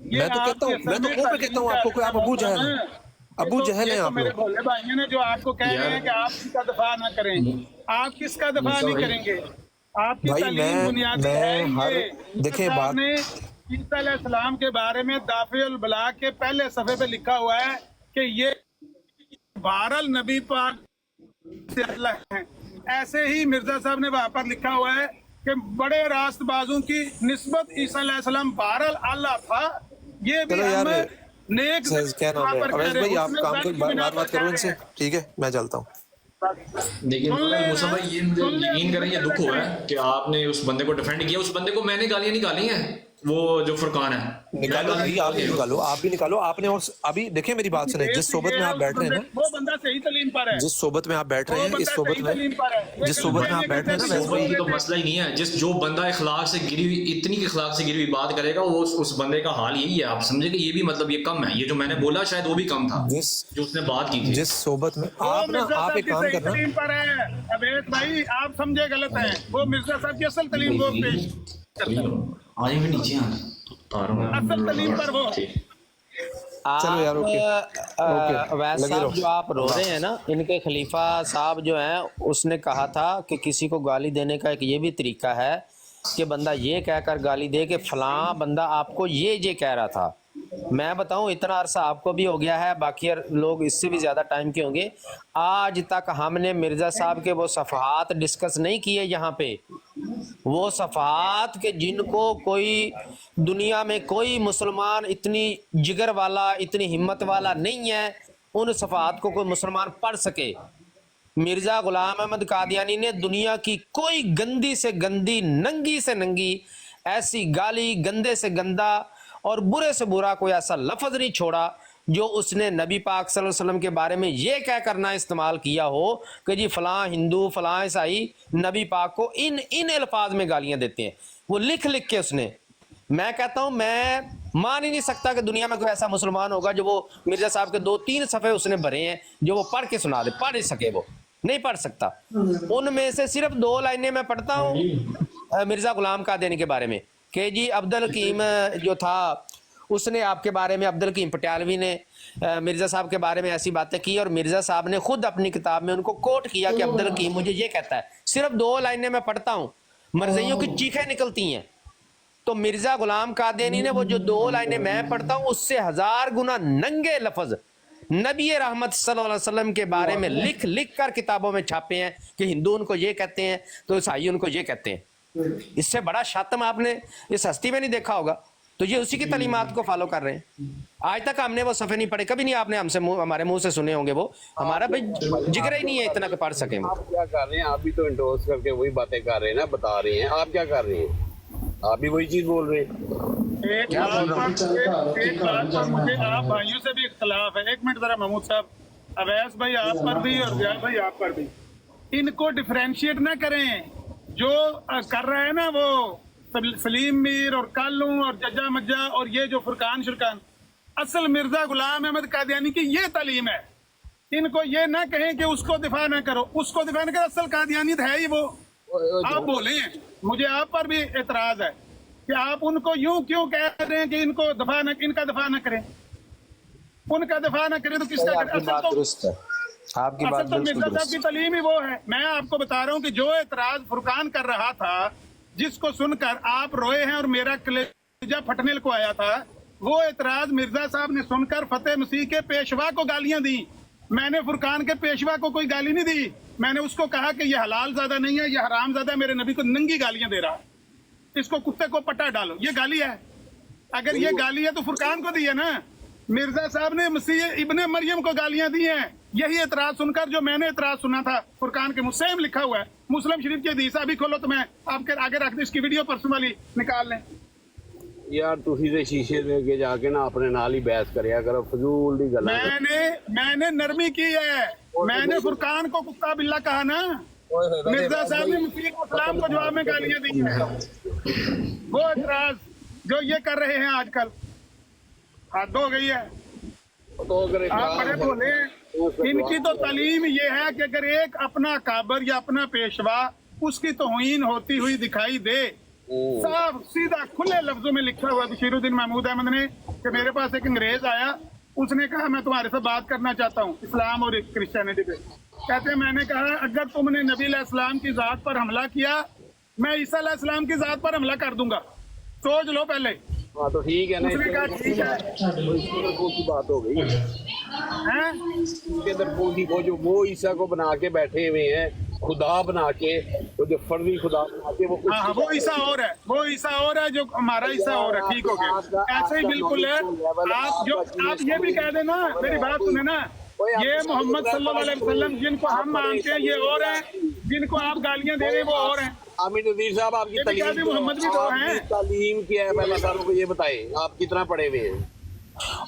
ये मैं तो कहता हूँ, आपके मैं तो असल मुंह पे में कहता हूँ आपको कि आप अबू जहल हैं, अबू जहल हैं ये तो आप मेरे लोग। भोले भाई हैं जो आपको कह रहे हैं कि आप किसका दफा ना करें। आप किसका दफा मूसा नहीं भाई, करेंगे? आपकी भाई तालीम बुनियादी है मैं हर ये। देखें साहब बात, ने ईसा अलैहिस्सलाम के बारे में दाफिउल बला के पहले सफे पे लिखा हुआ है कि ये बहरल नबी पाक से अल्लाह है। ऐसे ही मिर्जा साहब ने वहां पर लिखा हुआ है कि बड़े रास्तबाजों की निस्बत ईसा अलैहिस्सलाम बहरल अल्लाह था। ये भी चलो यार, हम नेक क्या नाम है पर कह अवैस रहे भाई, हैं, आप उसमें काम बात कर, की बिना बात पर करो कह इनसे। रहे हैं। ठीक है, मैं चलता हूँ। लेकिन सुन ले मूसा भाई, ये मुझे सुन ले, यकीन करें, ये दुख हो रहा है कि आपने उस बंदे को डिफेंड किया। उस बंदे को मैंने गालियां निकाली हैं, वो जो फुरकान है। निकालो भाई, आप भी निकालो, आप भी निकालो। आपने और अभी देखिए मेरी बात सुने, जिस सोबत में आप बैठ रहे हैं ना, वो बंदा सही तलीम पर है, जिस सोबत में आप बैठ रहे वो हैं, इस बंदा सोबत सही में तलीम पर है। जिस सोबत में आप बैठ रहे हैं ना, वैसे सोबत की तो मसला ही नहीं है। जो बंदा इखलाक से गिरी हुई, इतनी इखलाक से गिरी हुई बात करेगा, वो उस बंदे का हाल यही है। आप समझे कि ये भी मतलब ये कम है, ये जो मैंने बोला शायद वो भी कम था जो उसने बात की थी। जिस सोबत में आप ना, आप एक काम करना, तलीम पर है अवैस भाई, आप समझे गलत है। वो मिर्जा साहब की असल तलीम वो पेश आज मैं नीचे असल तलीम पर वो चलो यार, ओके अवैस लगे साहब रहो। जो आप रो रहे हैं ना, इनके खलीफा साहब जो हैं, उसने कहा था कि किसी को गाली देने का एक ये भी तरीका है कि बंदा ये कहकर गाली दे कि फलां बंदा आपको ये कह रहा था। मैं बताऊं, इतना अरसा आपको भी हो गया है, बाकी लोग इससे भी ज़्यादा टाइम के होंगे, आज तक हमने मिर्ज़ा साहब के वो सफ़हात डिस्कस नहीं किए यहाँ पे। वो सफ़हात के जिनको कोई दुनिया में कोई मुसलमान इतनी जिगर वाला, इतनी हिम्मत वाला नहीं है, उन सफ़हात को कोई मुसलमान पढ़ सके। मिर्ज़ा ग़ुलाम अहमद कादियानी ने दुनिया की कोई गंदी से गंदी, नंगी से नंगी ऐसी गाली, गंदे से गंदा और बुरे से बुरा कोई ऐसा लफ्ज़ नहीं छोड़ा जो उसने नबी पाक सल्लल्लाहु अलैहि वसल्लम के बारे में ये कह करना इस्तेमाल किया हो कि जी फलां हिंदू फलां ईसाई नबी पाक को इन इन अल्फाज में गालियां देते हैं, वो लिख लिख के उसने, मैं कहता हूं मैं मान ही नहीं सकता कि दुनिया में कोई ऐसा मुसलमान होगा जो वो मिर्जा साहब के 2-3 सफ़े उसने भरे हैं जो वो पढ़ के सुना दे, पढ़ नहीं सके, वो नहीं पढ़ सकता। उनमें से सिर्फ 2 लाइनें मैं पढ़ता हूँ मिर्जा गुलाम कादियानी के बारे में कि जी अब्दुल हकीम जो था उसने आपके बारे में, अब्दुल हकीम पटियालवी ने मिर्जा साहब के बारे में ऐसी बातें की और मिर्जा साहब ने खुद अपनी किताब में उनको कोट किया कि अब्दुल हकीम मुझे ये कहता है। सिर्फ 2 लाइनें मैं पढ़ता हूँ, मरज़इयों की चीखें निकलती हैं। तो मिर्जा गुलाम कादियानी ने वो जो 2 लाइनें मैं पढ़ता हूँ उससे 1000 गुना नंगे लफ्ज नबी रहमत सल्लल्लाहु अलैहि वसल्लम के बारे में लिख लिख कर किताबों में छापे हैं कि हिंदू उनको ये कहते हैं तो ईसाई उनको ये कहते हैं। इससे बड़ा शातम आपने इस हस्ती में नहीं देखा होगा। तो ये उसी की तालीमात को फॉलो कर रहे हैं। आज तक हमने वो सफ़े नहीं पढ़े, कभी नहीं आपने हमसे हमारे मुंह से सुने होंगे, वो हमारा भाई जिक्र ही नहीं है इतना कि पढ़ सकें। आप क्या कर रहे हैं? आप भी तो इंडोर्स करके वही बातें कर रहे हैं ना, बता रहे हैं। आप क्या कर रहे हैं? आप भी वही चीज बोल रहे हैं। एक बात पर मुझे आप भाइयों से भी इख्तलाफ है। 1 मिनट जरा महमूद साहब, अवैस भाई आप पर भी और जियाद भाई आप पर भी, इनको डिफरेंशिएट ना करें। जो कर रहा है ना वो सलीम मीर और कालू और जज्जा मज्जा और ये जो फुरकान शुरकान, असल मिर्जा गुलाम अहमद कादियानी की ये तालीम है। इनको ये ना कहें कि उसको दिफा ना करो, उसको दिफा ना करो, असल कादियानी है ही वो। आप बोले, मुझे आप पर भी एतराज है कि आप उनको यूं क्यों कह रहे हैं कि इनको दफा न, इनका दफा न करें, उनका दफा न करें तो किसका करें? आपकी बात तो मिर्जा साहब की तालीम ही वो है। मैं आपको बता रहा हूँ कि जो एतराज फुरकान कर रहा था, जिसको सुनकर आप रोए हैं और मेरा कलेजा फटने को आया था, वो एतराज मिर्जा साहब ने सुनकर फतेह मसीह के पेशवा को गालियां दी। मैंने फुरकान के पेशवा को कोई गाली नहीं दी। मैंने उसको कहा कि ये हलाल ज्यादा नहीं है, ये हराम ज्यादा है, मेरे नबी को नंगी गालियां दे रहा है, इसको कुत्ते को पट्टा डालो, ये गाली है। अगर ये गाली है तो फुरकान को दी है ना। मिर्जा साहब ने मसीह इब्ने मरियम को गालियां दी हैं। यही एतराज सुनकर जो मैंने एतराज सुना था फुरकान के मुसेम लिखा हुआ है, मुस्लिम शरीफ की हदीस अभी खोलो तो मैं आपके आगे रख दूं, इसकी वीडियो परसों वाली निकाल लें। यार तुसी ते शीशे दे के जाके ना अपने नाल ही बहस करया करो, फजूल दी गल्लां। मैंने नरमी की है, मैंने फुरकान को कुत्ता बिल्ला कहा ना। मिर्जा साहब ने मसीह इस्लाम को जवाब में गालियां दी हैं। वो एतराज जो ये कर रहे हैं आजकल, हद हो गई है। तो अगर आप बड़े बोले, इनकी तो तालीम ये है कि अगर एक अपना काबर या अपना पेशवा उसकी तौहीन होती हुई दिखाई दे, साफ सीधा खुले लफ्जों में लिखा हुआ बशीरुद्दीन महमूद अहमद ने कि मेरे पास एक अंग्रेज आया, उसने कहा मैं तुम्हारे से बात करना चाहता हूँ इस्लाम और क्रिश्चियनिटी पे। कहते हैं मैंने कहा अगर तुमने नबी अलैहिस्सलाम की जात पर हमला किया, मैं ईसा अलैहिस्सलाम की जात पर हमला कर दूंगा, सोच लो पहले। हाँ तो ठीक है ना, उसने कहा ठीक है। की बात हो गई हैं? इसके अंदर वो जो वो ईसा को बना के बैठे हुए हैं, खुदा बना के, वो जो फर्जी खुदा बना के, वो हाँ वो ईसा और है, वो ईसा और है, जो हमारा ईसा और है। ठीक हो गया, ऐसे ही बिल्कुल है। आप ये भी कह देना, मेरी बात सुने ना, ये मोहम्मद सल्लल्लाहु अलैहि वसल्लम जिनको हम मानते हैं ये और हैं, जिनको आप गालियां दे रहे हैं वो और हैं। आमिर नज़ीर साहब आपकी मोहम्मद भी तो हैं। तालीम क्या है पहले सारों को ये बताएं, आप कितना पढ़े हुए हैं?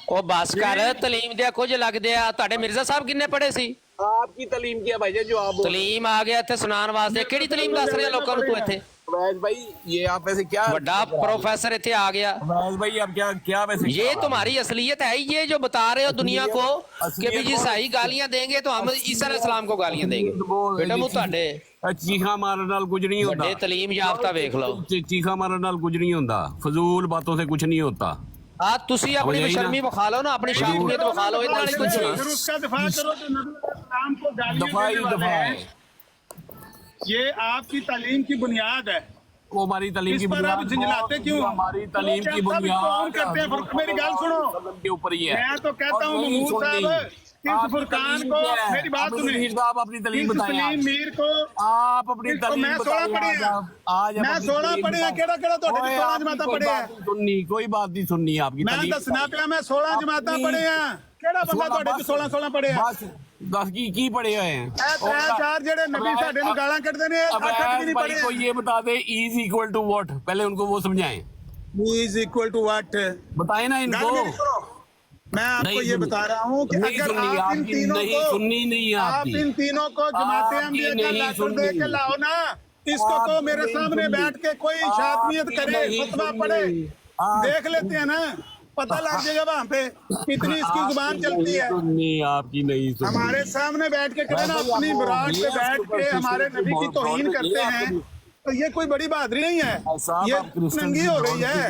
ਉਹ ਬਸ ਕਰ ਤਲੀਮ ਦੇ ਕੁਝ ਲੱਗਦੇ ਆ। ਤੁਹਾਡੇ ਮਿਰਜ਼ਾ ਸਾਹਿਬ ਕਿੰਨੇ ਪੜ੍ਹੇ ਸੀ? आपकी तालीम क्या भाई जो आप ਤਲੀਮ ਆ ਗਿਆ ਇੱਥੇ ਸੁਣਾਉਣ ਵਾਸਤੇ। ਕਿਹੜੀ ਤਲੀਮ ਦੱਸ ਰਹੇ ਆ ਲੋਕਾਂ ਨੂੰ ਤੂੰ ਇੱਥੇ? अवैस भाई ये आप वैसे क्या ਵੱਡਾ प्रोफेसर ਇੱਥੇ आ गया। अवैस भाई आप क्या क्या वैसे ये तुम्हारी असलियत है, ये जो बता रहे हो दुनिया को कि भी जी सही गालियां देंगे तो हम ईसा अलैहिस्सलाम को गालियां देंगे। बेटा मुँह ਤੁਹਾਡੇ चीखा मारन नाल कुछ नहीं होता। ਵੱਡੇ ਤਲੀਮ याफ्ता ਵੇਖ ਲਓ। चीखा मारन नाल कुछ नहीं होता, फजूल बातों से कुछ नहीं होता। ਆ ਤੁਸੀਂ ਆਪਣੀ ਬੇਸ਼ਰਮੀ ਵਿਖਾ ਲਓ ਨਾ, ਆਪਣੀ ਸ਼ਾਮੀਅਤ ਵਿਖਾ ਲਓ, ਇਹਦੇ ਨਾਲ ਹੀ ਕੁਝ अगर उसका दफा करो तो नबी अलैहिस्सलाम को गालियां देने वाले हैं। ये आपकी तालीम की बुनियाद है। वो हमारी तालीम की इस पर आप झंझलाते क्यों? हमारी तालीम की बुनियाद करते हैं। मेरी गाल सुनो, के ऊपर ही है। मैं तो कहता हूँ महमूद साहब, इस फुरकान को, मेरी बात सुनिए, आप अपनी तालीम बताएं। सलीम मीर को आप अपनी तालीम मैं 16 पढ़े हैं, मैं 16 पढ़े हैं, केड़ा केड़ा तो 16 जमाता पढ़े हैं। सुननी कोई बात नहीं सुननी आपकी मैं दसना पिया, मैं 16 जमाता पढ़े हैं। केड़ा बंदा ਤੁਹਾਡੇ 16 पढ़े हैं? बस 10 की पढ़े हुए हैं। ਇਹ ਚਾਰ ਜਿਹੜੇ ਨਬੀ ਸਾਡੇ ਨੂੰ ਗਾਲਾਂ ਕੱਢਦੇ ਨੇ, ਅੱਠ ਵੀ नहीं पढ़े। को ये बता दे इज इक्वल टू व्हाट, पहले उनको वो समझाएं। इज इक्वल टू व्हाट बताए ना इनको। मैं आपको नहीं ये सुनी। बता रहा हूँ कि नहीं अगर सुननी, आप इन आपकी तीनों नहीं को सुननी नहीं है आप आपकी। इन तीनों को जमाते आपकी अहमदिया का नहीं लेटर सुननी। दे के लाओ ना, इसको तो आपकी मेरे नहीं सामने सुननी। बैठ के कोई शातमियत आपकी करे, नहीं फतवा सुननी। पढ़े, आप- देख लेते हैं ना, पता लग जाएगा वहां पे कितनी इसकी जुबान आपकी चलती नहीं है। सुननी, आपकी नहीं सुननी। हमारे सामने बैठ के करे ना, भाई, अपनी आपको बुराक पे ये बैठ आपके के ऊपर हमारे किसी नबी की बहुत तौहीन बहुत करते ये हैं, आपको- तो ये कोई बड़ी बहादुरी नहीं है, साहब, ये आप क्रिश्चियन नंगी हो रही है।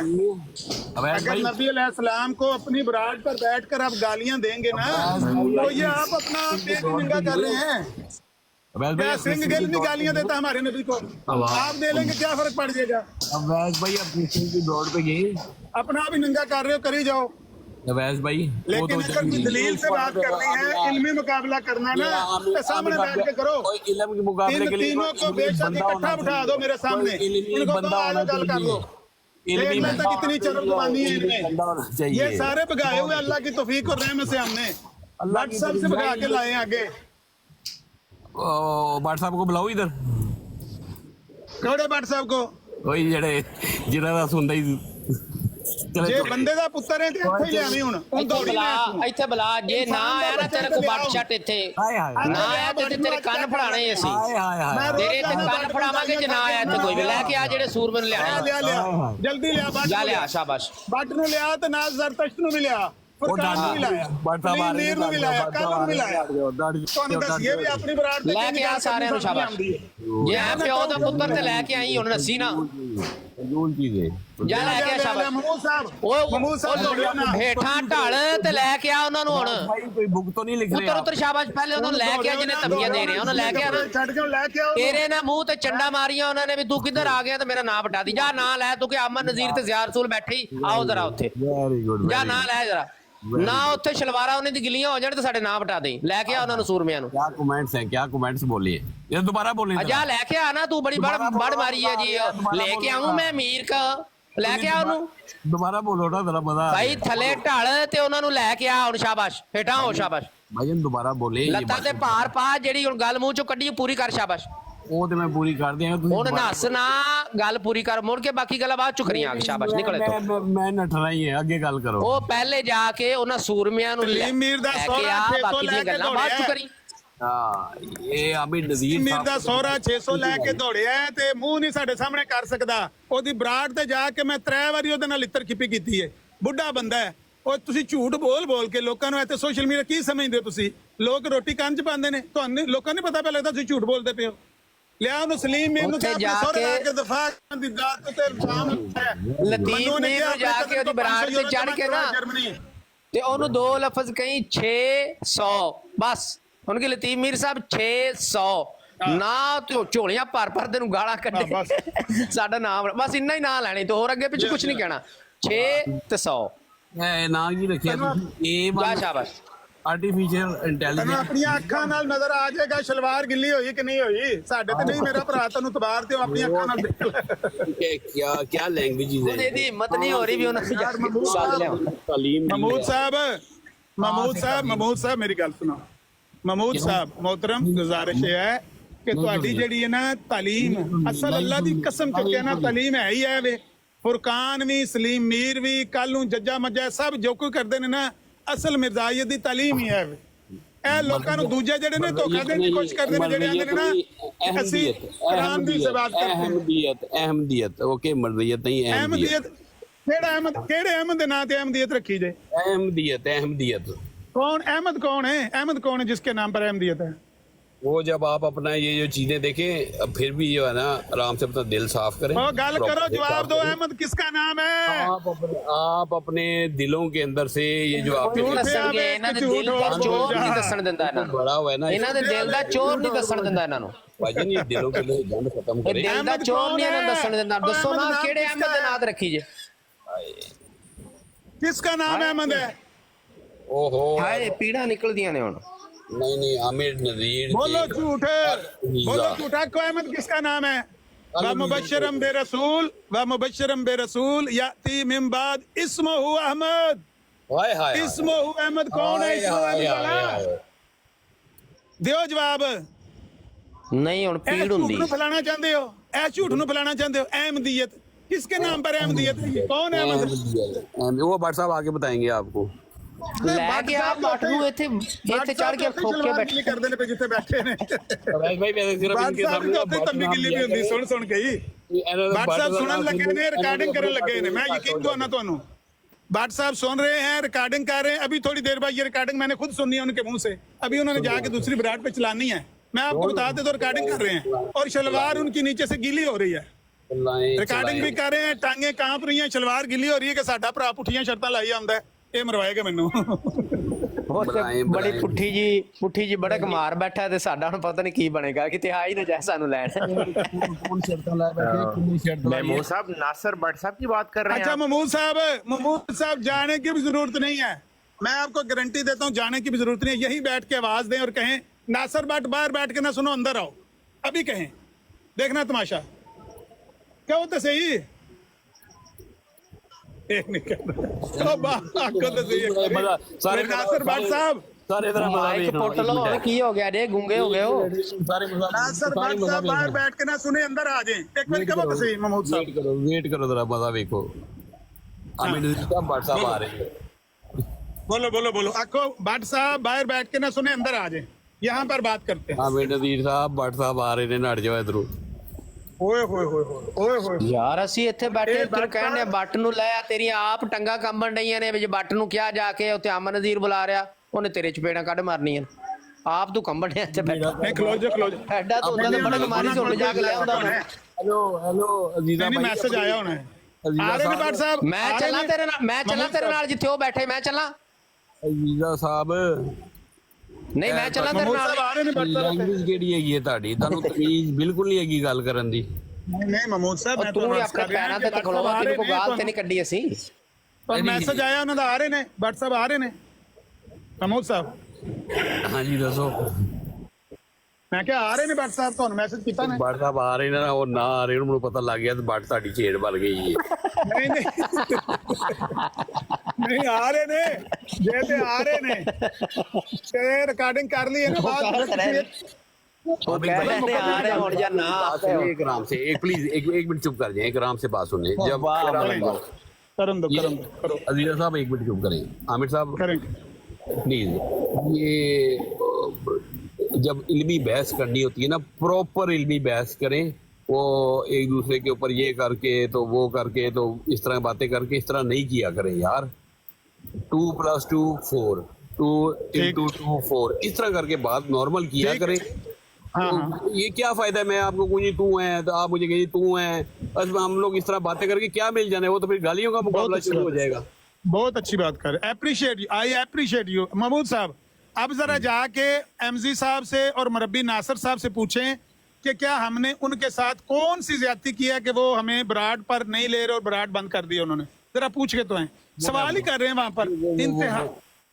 अवैध अगर भाई, नबी अलैहिस्सलाम को अपनी बुराक पर बैठकर आप गालियां देंगे ना, तो ये आप अपना पेट नंगा कर रहे हैं। अवैध भाई, क्या आप सिंह क्रिश्चियन गेल की नहीं दौड़ गालियां पे देता हमारे नबी को, वाह। आप दे लेंगे क्या फर्क पड़ जाएगा। अवैध भाई, आप क्रिश्चियन की दौड़ पे गए। अपना भी नंगा कर रहे हो, करी जाओ, अवैध भाई, वो लेकिन तो अगर कोई दलील से बात करनी है, इल्मी मुकाबला करना ना, तो सामने बैठ के करो। कोई इल्म के मुकाबले इन के लिए तीनों को बेशक इकट्ठा बिठा दो मेरे सामने, इनको कहो आलो गल कर लो, देख लेते कितनी चरम जुबानी है इनमें। ये सारे भगाए हुए अल्लाह की तौफीक और रहमत से हमने व्हाट्सएप से भगा के लाए आगे। भट्ट साहब को बुलाओ इधर, कौड़े भट्ट साहब को, कोई जड़े जिन्हों का सुनता ही ਜੇ ਬੰਦੇ ਦਾ ਪੁੱਤਰ ਹੈ ਤੇ ਇੱਥੇ ਹੀ ਲਿਆਵੀਂ ਹੁਣ ਇੱਥੇ ਦੌੜੀ ਲੈ ਬੁਲਾ, ਇੱਥੇ ਬੁਲਾ, ਜੇ ਨਾ ਆਇਆ ਨਾ ਤੇਰੇ ਕੋ ਬੱਟ ਛੱਟ ਇੱਥੇ ਹਾਏ ਹਾਏ ਨਾ ਆਇਆ ਤੇ ਤੇਰੇ ਕੰਨ ਫੜਾਣੇ ਅਸੀਂ ਹਾਏ ਹਾਏ ਹਾਏ ਤੇਰੇ ਤੇ ਕੰਨ ਫੜਾਵਾਂਗੇ ਜੇ ਨਾ ਆਇਆ ਤੇ ਕੋਈ ਵੀ ਲੈ ਕੇ ਆ ਜਿਹੜੇ ਸੂਰਮੇ ਨੂੰ ਲਿਆਣੇ ਲਿਆ ਲਿਆ ਜਲਦੀ ਲਿਆ ਬੱਟ ਜਾ ਨੂੰ ਲਿਆ ਸ਼ਾਬਾਸ਼ ਬੱਟ ਨੂੰ ਲਿਆ ਤੇ ਨਾਲ ਜ਼ਰਤਸ਼ਤ ਨੂੰ ਵੀ ਲਿਆ, ਫੁਰਕਾਨ ਨੂੰ ਵੀ ਲਾਇਆ, ਭੱਟ ਸਾਹਿਬ ਆ ਰਹੇ ਨੀਰ ਨੂੰ ਵੀ ਲਾਇਆ, ਕੱਲ ਨੂੰ ਵੀ ਲਾਇਆ। ਤੁਹਾਨੂੰ ਦੱਸੀਏ ਵੀ ਆਪਣੀ ਬਰਾੜ ਤੇ ਲੈ ਕੇ ਆ ਸਾਰਿਆਂ ਨੂੰ ਸ਼ਾਬਾਸ਼। ਜੇ ਆ ਪਿਓ ਦਾ ਪੁੱਤਰ ਤੇ ਲੈ ਕੇ ਆਈ ਹੁਣ ਨੱਸੀ ਨਾ ਫਜ਼ੂਲ ਚੀਜ਼ ਹੈ। ਜਾ ਲੈ ਕੇ ਆ ਸ਼ਾਬਾਸ਼। ਮਹਿਮੂਦ ਸਾਹਿਬ ਓਏ ਮਹਿਮੂਦ ਸਾਹਿਬ ਦੌੜਿਓ ਨਾ, ਹੇਠਾਂ ਢਾਲ ਤੇ ਲੈ ਕੇ ਆ ਉਹਨਾਂ ਨੂੰ ਹੁਣ ਭਾਈ ਕੋਈ ਬੁੱਕ ਤੋਂ ਨਹੀਂ ਲਿਖ ਉੱਤਰ ਰਿਹਾ। ਉੱਤਰ ਸ਼ਾਬਾਸ਼। ਪਹਿਲੇ ਉਹਨਾਂ ਨੂੰ ਲੈ ਕੇ ਆ ਜਿਹਨੇ ਧਮਕੀਆਂ ਦੇ ਰਹੇ ਆ, ਉਹਨਾਂ ਲੈ ਕੇ ਆ ਨਾ। ਛੱਡ ਕੇ ਲੈ ਕੇ ਆਓ। ਤੇਰੇ ਨਾ ਮੂੰਹ ਤੇ ਚੰਡਾ ਮਾਰੀਆਂ ਉਹਨਾਂ ਨੇ ਵੀ ਤੂੰ ਕਿੱਧਰ ਆ ਗਿਆ ਤੇ ਮੇਰਾ ਨਾਂ ਬਟਾ ਦੀ। ਜਾ ਨਾਂ ਲੈ, ਤੂੰ ਕਿ ਅਮਨ ਨਜ਼ੀਰ ਤੇ ਜ਼ਿਆ ਰਸੂਲ ਬੈਠੀ, ਆਓ ਜ਼ਰਾ ਉੱਥੇ ਵੈਰੀ ਗੁੱਡ। ਜਾ ਨਾਂ ਲੈ ਜਰਾ, ਨਾ ਉੱਥੇ ਸ਼ਲਵਾਰਾਂ ਉਹਨਾਂ ਦੀ ਗਿੱਲੀਆਂ ਹੋ ਜਾਣ ਤੇ ਸਾਡੇ ਨਾਂ ਬਟਾ ਦੇ। ਲੈ ਕੇ ਆ ਉਹਨਾਂ ਨੂੰ ਸੂਰਮਿਆਂ ਨੂੰ। क्या कमेंट्स हैं, क्या कमेंट्स बोलिए, ये दोबारा बोलिए। ਜਾ ਲੈ ਕੇ ਆ ਨਾ, ਤੂੰ ਬੜੀ ਬੜ ਮਾਰੀ ਹੈ ਜੀ। ਲੈ ਕੇ ਆऊं ਮੈਂ ਅਮੀਰ ਕਾ, ਲੈ ਕੇ ਆ ਉਹਨੂੰ दोबारा बोलो ना, जरा मजा आ ਭਾਈ ਥੱਲੇ ਢਾਲ ਤੇ ਉਹਨਾਂ ਨੂੰ ਲੈ ਕੇ ਆ ਹੁਣ ਸ਼ਾਬਾਸ਼। ਹੇਠਾਂ ਹੋ ਸ਼ਾਬਾਸ਼। भाईजान दोबारा बोले। ये ਲੱਤਾਂ ਤੇ ਭਾਰ ਪਾ, ਜਿਹੜੀ ਹੁਣ ਗੱਲ ਮੂੰਹ ਚੋਂ ਕੱਢੀ ਪੂਰੀ ਕਰ ਸ਼ਾਬਾਸ਼। वो तो मैं पूरी कर दिया। ਹੁਣ ਨੱਸ ਨਾ, ਗੱਲ ਪੂਰੀ ਕਰ, ਮੁੜ ਕੇ ਬਾਕੀ ਗੱਲਾਂ ਬਾਅਦ ਚ ਕਰੀਆਂ। ਸ਼ਾਬਾਸ਼ ਨਿਕਲ ਇੱਥੋਂ। मैं नठना ही है, आगे गल करो। ਉਹ ਪਹਿਲੇ ਜਾ ਕੇ ਉਹਨਾਂ ਸੂਰਮਿਆਂ ਨੂੰ ਸਲੀਮ ਮੀਰ ਦਾ ਲੈ ਕੇ ਸਹੁਰਾ ਆ, 600 ਬਾਕੀ ਦੀਆਂ ਲੈ ਕੇ ਗੱਲਾਂ ਬਾਅਦ ਚ ਦੌੜਿਆ। ਕਰੀ। हाँ, ये अभी नज़ीर ਮੀਰ ਦਾ साहब- ਸਹੁਰਾ 600 ਲੈ ਕੇ ਦੌੜਿਆ ਹੈ ਤੇ ਮੂੰਹ ਨਹੀਂ ਸਾਡੇ ਸਾਹਮਣੇ ਕਰ ਸਕਦਾ। ਉਹਦੀ ਬਰਾੜ ਤੇ ਜਾ ਕੇ ਮੈਂ 3 ਵਾਰੀ ਉਹਦੇ ਨਾਲ ਲਿੱਤਰ ਖਿੱਪੀ ਕੀਤੀ ਹੈ। ਬੁੱਢਾ ਬੰਦਾ ਹੈ ਉਹ, ਤੁਸੀਂ ਝੂਠ ਬੋਲ ਕੇ ਲੋਕਾਂ ਨੂੰ ਇੱਥੇ ਸੋਸ਼ਲ ਮੀਡੀਆ ਕੀ ਸਮਝਦੇ ਹੋ ਤੁਸੀਂ? ਲੋਕ ਰੋਟੀ ਕੰਨ ਚ ਪਾਉਂਦੇ ਨੇ, ਤੁਹਾਨੂੰ ਲੋਕਾਂ ਨੂੰ ਪਤਾ ਪਿਆ ਲੱਗਦਾ ਤੁਸੀਂ ਝੂਠ ਬੋਲਦੇ ਪਏ ਹੋ। ਲਿਆ ਉਹਨੂੰ ਸਲੀਮ ਮੀਰ ਨੂੰ ਉੱਥੇ ਤੇ ਆਪਣੇ ਜਾ ਸਹੁਰੇ ਲਾ ਕੇ ਕੇ ਦਫਾ ਕਰਨ ਦੀ ਦਾਤ ਤੇ ਇਲਜ਼ਾਮ ਹੈ। ਲਤੀਫ ਮਨੂ ਨੇ ਮੀਰ ਕਿਹਾ ਨੂੰ ਜਾ ਆਪਣੇ ਕੇ ਉਹਦੀ ਬਰਾੜ ਤੇ ਚੜ੍ਹ ਕੇ ਨਾ ਜਰਮਨੀ ਤੇ ਉਹਨੂੰ 2 ਲਫ਼ਜ਼ ਕਹੀਂ 600 ਬਸ। ਹੁਣ ਕਿ ਲਤੀਫ ਮੀਰ ਸਾਹਿਬ 600 ਨਾ ਝੋਲੀਆਂ ਭਰ ਤੈਨੂੰ ਗਾਲਾਂ ਕੱਢੇ ਸਾਡਾ ਨਾਮ ਬਸ ਇੰਨਾ ਹੀ ਨਾਂ ਲੈਣੇ ਤੇ ਹੋਰ ਅੱਗੇ ਪਿੱਛੇ ਕੁਝ ਨਹੀਂ ਕਹਿਣਾ। 6 ਤੇ 100 ना ही रखिए ਜਾ ਸ਼ਾਬਾਸ਼। आर्टिफिशियल ਤੈਨੂੰ इंटेलिजेंस। ਆਪਣੀਆਂ ਅੱਖਾਂ ਨਾਲ ਨਜ਼ਰ ਆ ਜਾਏਗਾ ਸ਼ਲਵਾਰ ਗਿੱਲੀ ਹੋਈ ਕਿ ਨਹੀਂ ਹੋਈ। ਸਾਡੇ ਤੇ ਨਹੀਂ ਮੇਰਾ ਭਰਾ, ਤੈਨੂੰ ਤਬਾਰ ਤੇ ਆਪਣੀਆਂ ਅੱਖਾਂ ਨਾਲ ਦੇਖ ਲੈ। क्या क्या लैंग्वेजेस है। ਇਹਦੀ ਹਿੰਮਤ ਨਹੀਂ ਹੋ ਰਹੀ ਵੀ ਉਹਨਾਂ ਨੂੰ ਜਾ ਕੇ ਸੱਦ ਲਿਆਓ। तालीम महमूद साहब मेरी गल सुनो। महमूद साहब मोहतरम, गुजारिश है कि ਤੁਹਾਡੀ ਜਿਹੜੀ ਹੈ ਨਾ ਤਾਲੀਮ, ਅਸਲ ਅੱਲਾ ਦੀ ਕਸਮ ਚੁੱਕਿਆ ਨਾ, ਤਾਲੀਮ ਹੈ ਹੀ ਹੈ ਵੇ। ਫੁਰਕਾਨ ਵੀ, ਸਲੀਮ ਮੀਰ ਵੀ, ਕੱਲ ਨੂੰ ਜੱਜਾ ਮੱਜਾ ਸਭ ਜੋ ਕੋਈ ਕਰਦੇ ਨੇ ਨਾ, ਅਸਲ ਮਿਰਜ਼ਾਈਅਤ ਦੀ ਤਾਲੀਮ ਹੀ ਹੈ ਵੇ। ਇਹ ਲੋਕਾਂ ਨੂੰ ਦੂਜੇ ਜਿਹੜੇ ਨੇ ਧੋਖਾ ਦੇਣ ਦੀ ਕੋਸ਼ਿਸ਼ ਕਰਦੇ ਨੇ, ਜਿਹੜੇ ਆਂਦੇ ਨੇ ਨਾ ਅਸੀਂ ਕੁਰਾਨ ਦੀ ਸਵਾਤ ਕਰਦੇ ਹਾਂ। अहमदियत ओके, मर्दियत नहीं, ਅਹਿਮਦੀਅਤ ਕਿਹੜਾ ਅਹਿਮਦ, ਕਿਹੜੇ ਅਹਿਮਦ ਦੇ ਨਾਂ ਤੇ ਅਹਿਮਦੀਅਤ ਰੱਖੀ ਜੇ? अहमदियत कौन अहमद कौन है? अहमद कौन है जिसके नाम पर अहमदियत है? वो जब आप अपना ये जो चीजें देखें, फिर भी जो है ना आराम से अपना दिल साफ करें। ओ गल करो, जवाब दो, अहमद किसका नाम है? आप अपने दिलों के अंदर से ये जो आपके ਕਿਉਂ ਦੱਸਣਗੇ? ਇਹਨਾਂ ਦੇ ਦਿਲ ਦਾ ਚੋਰ ਨਹੀਂ ਦੱਸਣ ਦਿੰਦਾ ਇਹਨਾਂ ਨੂੰ। बड़ा हुआ है ना, ਇਹਨਾਂ ਦੇ ਦਿਲ ਦਾ ਚੋਰ ਨਹੀਂ ਦੱਸਣ ਦਿੰਦਾ ਇਹਨਾਂ ਨੂੰ। भाईजान ये दिलों के लिए गंद खत्म ਇਹ करें। ਦਿਲ ਦਾ ਚੋਰ ਨਹੀਂ ਇਹਨਾਂ ਨੂੰ ਦੱਸਣ ਦਿੰਦਾ। ਦੱਸੋ ਨਾ ਕਿਹੜੇ ਅਹਿਮਦ ਦੇ ਨਾਂ ਤੇ ਰੱਖੀ ਜੇ? किसका नाम अहमद है? ओहो, ਹਾਏ ਪੀੜਾਂ ਨਿਕਲਦੀਆਂ ਨੇ ਹੁਣ। नहीं आमिर नज़ीर बोलो झूठ, बोलो झूठा को अहमद किसका नाम है? व मुबश्शिरम बेरसूल याती मिन बाद इस्मुहु अहमद। हाय हाय इस्मुहु अहमद कौन है? इस्मुहु दियो जवाब। ਨਹੀਂ ਹੁਣ ਇਹ ਪੀੜ ਝੂਠ ਹੁੰਦੀ। ਨੂੰ ਫੈਲਾਣਾ ਚਾਹੁੰਦੇ ਹੋ, ਇਹ ਝੂਠ ਨੂੰ ਫੈਲਾਣਾ ਚਾਹੁੰਦੇ ਹੋ। अहमदियत किसके नाम पर अहमदियत है? कौन है अहमद? वो भट्ट साहब आगे बताएंगे आपको। ਲੈ ਕੇ ਆ ਬੱਟ ਨੂੰ ਇੱਥੇ ਚੜ ਕੇ ਠੋਕ ਕੇ ਬੈਠੇ ਕਰਦੇ ਨੇ ਜਿੱਥੇ ਬੈਠੇ ਨੇ भाई भाई मैं सिर्फ ਬਾਟ इनके ਸਾਹਿਬ सामने ਦੀ ਉੱਥੇ ਤੰਬੀ ਗਿੱਲੀ ਵੀ ਹੁੰਦੀ ਸੁਣ ਕੇ ਹੀ ਬਾਟ ਸਾਹਿਬ ਸੁਣਨ ਲੱਗੇ ਨੇ ਰਿਕਾर्डिंग ਕਰਨ ਲੱਗੇ ਨੇ मैं यकीन दवाना ਤੁਹਾਨੂੰ बाट साहब सुन रहे हैं रिकॉर्डिंग कर रहे हैं अभी थोड़ी देर बाद ये रिकॉर्डिंग मैंने खुद सुननी है उनके मुंह से अभी उन्होंने जाके दूसरी विराट पे चलानी है मैं आपको बता दे तो रिकॉर्डिंग कर रहे हैं और शलवार उनकी नीचे से गीली हो रही है रिकॉर्डिंग भी कर रहे हैं टांगे कांप रही हैं शलवार गीली हो रही है कि साडा भरा पुठियां शर्तां लाई आंदा है ਇਹ ਮਰਵਾਏਗਾ ਮੈਨੂੰ ਬੜੀ ਪੁੱਠੀ ਜੀ ਬੜਕ ਮਾਰ ਬੈਠਾ ਤੇ ਸਾਡਾ ਹੁਣ ਪਤਾ ਨਹੀਂ ਕੀ ਬਣੇਗਾ ਕਿਤੇ ਆ ਹੀ ਨਾ ਜਾਏ ਸਾਨੂੰ ਲੈਣ महमूद साहब नासिर भट्ट साहब की बात कर रहे हैं अच्छा महमूद साहब जाने की भी जरूरत नहीं है मैं आपको गारंटी देता हूँ जाने की भी जरूरत नहीं है यही बैठ के आवाज दें और कहें नासिर भट्ट बाहर बैठ के ना सुनो अंदर आओ अभी कहें देखना तमाशा क्या होता सही नासिर भट्ट साहब ਮਾਈਕ ਪੁੱਟ ਲਓ ਹੁਣ ਕੀ ਹੋ ਗਿਆ ਰੇ ਗੁੰਗੇ ਹੋ ਗਏ ਹੋ नासिर भट्ट साहब बाहर बैठ के ना सुने अंदर आ जाएं एक मिनट कब सही महमूद साहब वेट करो जरा मजा देखो अमित साहब भट्ट साहब आ रहे हैं बोलो आखो भट्ट साहब बाहर बैठ के ना सुने अंदर आ जाएं यहाँ पर बात करते हैं अमित नज़ीर साहब भट्ट साहब आ रहे हैं नट जाओ इधरों ओए होए ਯਾਰ ਅਸੀਂ ਇੱਥੇ ਬੈਠੇ ਤੂੰ ਕਹਿੰਦੇ ਬੱਟ ਨੂੰ ਲੈ ਆ ਤੇਰੀਆਂ ਆਪ ਟੰਗਾ ਕੰਬਣ ਡਈਆਂ ਨੇ ਵੀ ਬੱਟ ਨੂੰ ਕਿਹਾ ਜਾ ਕੇ ਉੱਥੇ ਅਮਨ ਨਜ਼ੀਰ ਬੁਲਾ ਰਿਹਾ ਉਹਨੇ ਤੇਰੇ ਚਪੇੜਾਂ ਕੱਢ ਮਾਰਨੀਆਂ ਆਪ ਤੂੰ ਕੰਬਣ ਡਿਆ ਇੱਥੇ ਬੈਠਾ नहीं क्लोज ਐਡਾ ਤਾਂ ਉਹਨਾਂ ਦੇ ਬੜੇ ਮਾਰੀ ਸੁਣ ਜਾ ਕੇ ਲੈ ਆਉਂਦਾ ਉਹਨੇ हेलो अजीजा नहीं मैसेज आया होना है आ रहे हैं भट्ट साहब ਮੈਂ ਚੱਲਾਂ ਤੇਰੇ ਨਾਲ ਜਿੱਥੇ ਉਹ ਬੈਠੇ ਮੈਂ ਚੱਲਾਂ ਅਜ਼ੀਜ਼ਾ ਸਾਹਿਬ ਨਹੀਂ ਮੈਂ ਚੱਲਾਂ ਤੇਰੇ महमूद ਨਾਲ साहब आ रहे हैं भट्ट साहब ਲੈਂਗੁਏਜ ਕਿਹੜੀ ਹੈਗੀ ਹੈ ਤੁਹਾਡੀ ਤੁਹਾਨੂੰ ਤਮੀਜ਼ ਬਿਲਕੁਲ ਨਹੀਂ ਹੈਗੀ ਗੱਲ ਕਰਨ ਦੀ नहीं महमूद साहब मैं ਤੂੰ तो ਵੀ अर्ज ਆਪਣੇ कर रहा ਪੈਰਾਂ हूं ਤੇ कि भट्ट ਖਲੋਵਾ साहब आ ਤੈਨੂੰ रहे ਕੋਈ ਗਾਲ ने ਤੇ ਨਹੀਂ ਕੱਢੀ ਅਸੀਂ पर मैसेज आया उन्होंने आ रहे ने भट्ट साहब आ रहे ने महमूद साहब ਹਾਂਜੀ ਦੱਸੋ मैं क्या आ रहे ने भट्ट साहब ਤੁਹਾਨੂੰ मैसेज ਕੀਤਾ ਨੇ ਭੱਟ ਸਾਹਿਬ ਆ ਰਹੇ ਨੇ ਨਾ ਉਹ ਨਾ ਆ ਰਹੇ ਮੈਨੂੰ ਪਤਾ ਲੱਗ ਗਿਆ ਤੇ ਭੱਟ ਸਾਡੀ ਛੇੜ ਬਣ ਗਈ ਹੈ नहीं नहीं आ रहे ने जे ते आ रहे ने ते रिकॉर्डिंग कर ली है ना बात ਉਹ ਕਹਿੰਦੇ ਨੇ ਆ ਰਹੇ ਹੁਣ ਜਾਂ ਨਾ एक आराम से एक प्लीज एक मिनट चुप कर जाए एक आराम से बात सुने जब करन दो करो अजीजा साहब एक मिनट चुप करें आमिर साहब करेंगे प्लीज ये जब इल्मी बहस करनी होती है ना प्रॉपर इल्मी बहस करें वो एक दूसरे के ऊपर ये करके तो वो करके तो इस तरह बातें करके इस तरह नहीं किया करें यार 2 + 2 4 2 × 2 4 इस तरह करके बात नॉर्मल किया करें तो ये क्या फायदा है मैं आपको कोई तू है तो आप मुझे कहिए तू है बस हम लोग इस तरह बातें करके क्या मिल जाने वो तो फिर गालियों का मुकाबला शुरू हो जाएगा बहुत अच्छी बात कर appreciate I appreciate you Mahmood sahab अब जरा जाके एमजी साहब से और मुरब्बी नासिर साहब से पूछें कि क्या हमने उनके साथ कौन सी ज्यादती की है कि वो हमें बराड पर नहीं ले रहे और बराड बंद कर दिए उन्होंने जरा पूछ के तो हैं सवाल ही कर रहे हैं वहां पर इंतहा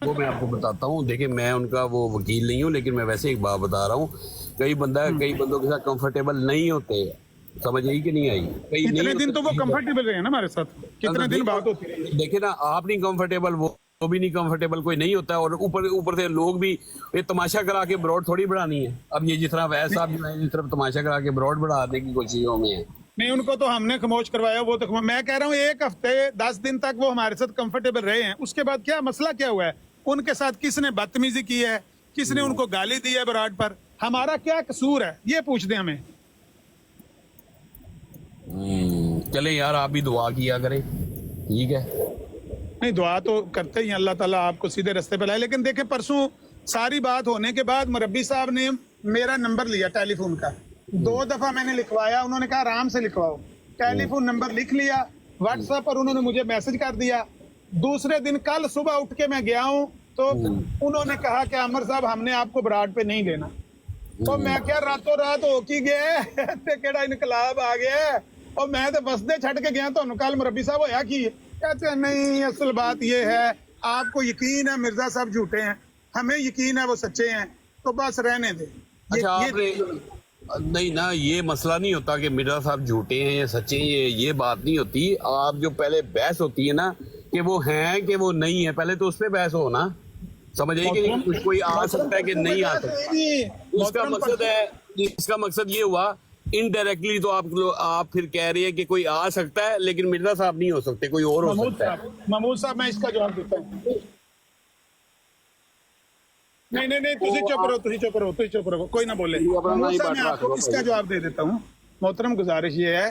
वो मैं आपको बताता हूँ देखिए मैं उनका वो वकील नहीं हूँ लेकिन मैं वैसे एक बात बता रहा हूँ कई बंदों के साथ कंफर्टेबल नहीं होते समझ आई कि नहीं आई कई कितने नहीं दिन तो वो कंफर्टेबल रहे हैं ना हमारे साथ कितने दिन बात होती है देखिए ना आप नहीं कंफर्टेबल वो भी नहीं कंफर्टेबल कोई नहीं होता है और ऊपर से लोग भी ये तमाशा करा के ब्रॉड थोड़ी बढ़ानी है अब ये जिस तरह वैसे साहब जिस तरफ तमाशा करा के ब्रॉड बढ़ाने की कोशिशों में है नहीं उनको तो हमने खामोश करवाया वो तो मैं कह रहा हूँ 1 हफ्ते 10 दिन तक वो हमारे साथ कंफर्टेबल रहे हैं उसके बाद क्या मसला क्या हुआ है उनके साथ किसने बदतमीजी की है किसने उनको गाली दी है बराड पर हमारा क्या कसूर है ये पूछ दे हमें चले यार आप भी दुआ किया करें ठीक है नहीं दुआ तो करते ही हैं, अल्लाह ताला आपको सीधे रास्ते पे लाए लेकिन देखे परसों सारी बात होने के बाद मुरब्बी साहब ने मेरा नंबर लिया टेलीफोन का 2 दफा मैंने लिखवाया उन्होंने कहा आराम से लिखवाओ टेलीफोन नंबर लिख लिया व्हाट्सएप पर उन्होंने मुझे मैसेज कर दिया दूसरे दिन कल सुबह उठ के मैं गया हूँ तो उन्होंने कहा कि अमर साहब हमने आपको बराड पे नहीं लेना तो मैं क्या रातों रात हो की गए केड़ा इनकलाब आ गया और मैं तो बसदे छड़ के गया तो कल मुरब्बी साहब होया की कहते नहीं असल बात ये है आपको यकीन है मिर्जा साहब झूठे हैं हमें यकीन है वो सच्चे हैं तो बस रहने दे अच्छा आपने नहीं ना ये मसला नहीं होता कि मिर्जा साहब झूठे हैं या सच्चे हैं ये बात नहीं होती आप जो पहले बहस होती है ना कि वो हैं कि वो नहीं है पहले तो उस पर बहस हो ना समझ आई कि कुछ कोई आ सकता है कि नहीं आ सकता इसका मकसद ये हुआ इनडायरेक्टली तो आप फिर कह रहे हैं कि कोई आ सकता है लेकिन मिर्जा साहब नहीं हो सकते कोई और हो सकता है महमूद साहब मैं इसका जवाब देता हूँ नहीं नहीं नहीं, तुसी चुप रहो, तुसी चुप रहो, तुसी चुप रहो, कोई ना बोले। मूसा, मैं आपको इसका जवाब दे देता हूँ। मोहतरम, गुजारिश ये है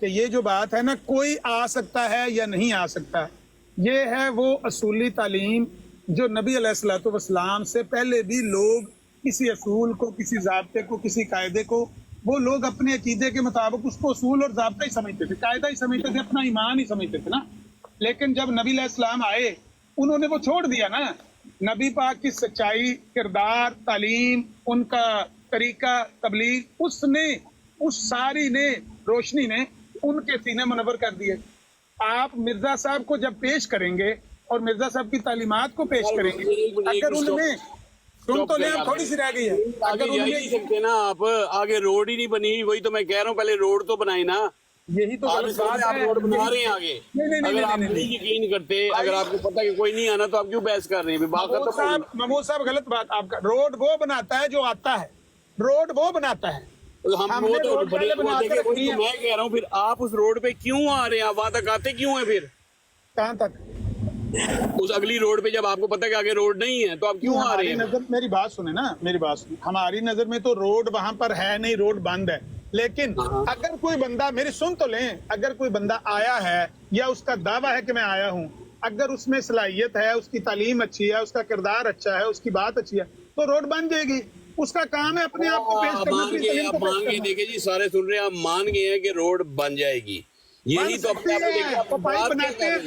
कि ये जो बात है ना, कोई आ सकता है या नहीं आ सकता, ये है वो असूली तालीम जो नबी अलैहिस्सलाम से पहले भी लोग किसी असूल को, किसी ज़ाब्ते को, किसी कायदे को, वो लोग अपने अकीदे के मुताबिक उसको असूल और ज़ाब्ता ही समझते थे, कायदा ही समझते थे, अपना ईमान ही समझते थे ना। लेकिन जब नबी अलैहिस्सलाम आए, उन्होंने वो छोड़ दिया ना। नबी पाक की सच्चाई, किरदार, तालीम, उनका तरीका तबलीग, उसने, उस सारी ने, रोशनी ने उनके सीने मुनव्वर कर दिए। आप मिर्जा साहब को जब पेश करेंगे और मिर्जा साहब की तालीमात को पेश करेंगे, अगर उनमें सुन तो ले, आप थोड़ी सी रह गई है, आगे जा ही नहीं सकते ना आप, आगे रोड ही नहीं बनी। वही तो मैं कह रहा हूँ, पहले रोड तो बनाए ना। यही तो गलत बात आप है। रोड बना रहे हैं आगे। नहीं, अगर आप नहीं यकीन करते, अगर आपको पता है कि कोई नहीं आना, तो आप क्यों बहस कर रहे हैं? महमूद साहब, गलत बात आपका। रोड वो बनाता है जो आता है, रोड वो बनाता है। हम हमने वो तो रोड बड़े पहले बना के देखिए, रखी है। मैं कह रहा हूँ, फिर आप उस रोड पे क्यों आ रहे हैं? आप वहां तक आते क्यों हैं फिर? कहाँ तक? उस अगली रोड पे जब आपको पता है कि आगे रोड नहीं है, तो आप क्यों आ रहे हैं? नजर, मेरी बात सुने ना, मेरी बात सुने। हमारी नजर में तो रोड वहां पर है नहीं, रोड बंद है। लेकिन अगर कोई बंदा, मेरी सुन तो लें, अगर कोई बंदा आया है या उसका दावा है कि मैं आया हूँ, अगर उसमें सलाहियत है, उसकी तालीम अच्छी है, उसका किरदार अच्छा है, उसकी बात अच्छी है, तो रोड बन जाएगी। उसका काम है अपने आप को पेश करना। आप मान के देखिए जी, सारे सुन रहे हैं, आप मान गए हैं कि रोड बन जाएगी। यही तो अपने आप को देखिए, आप बात बनाते हैं।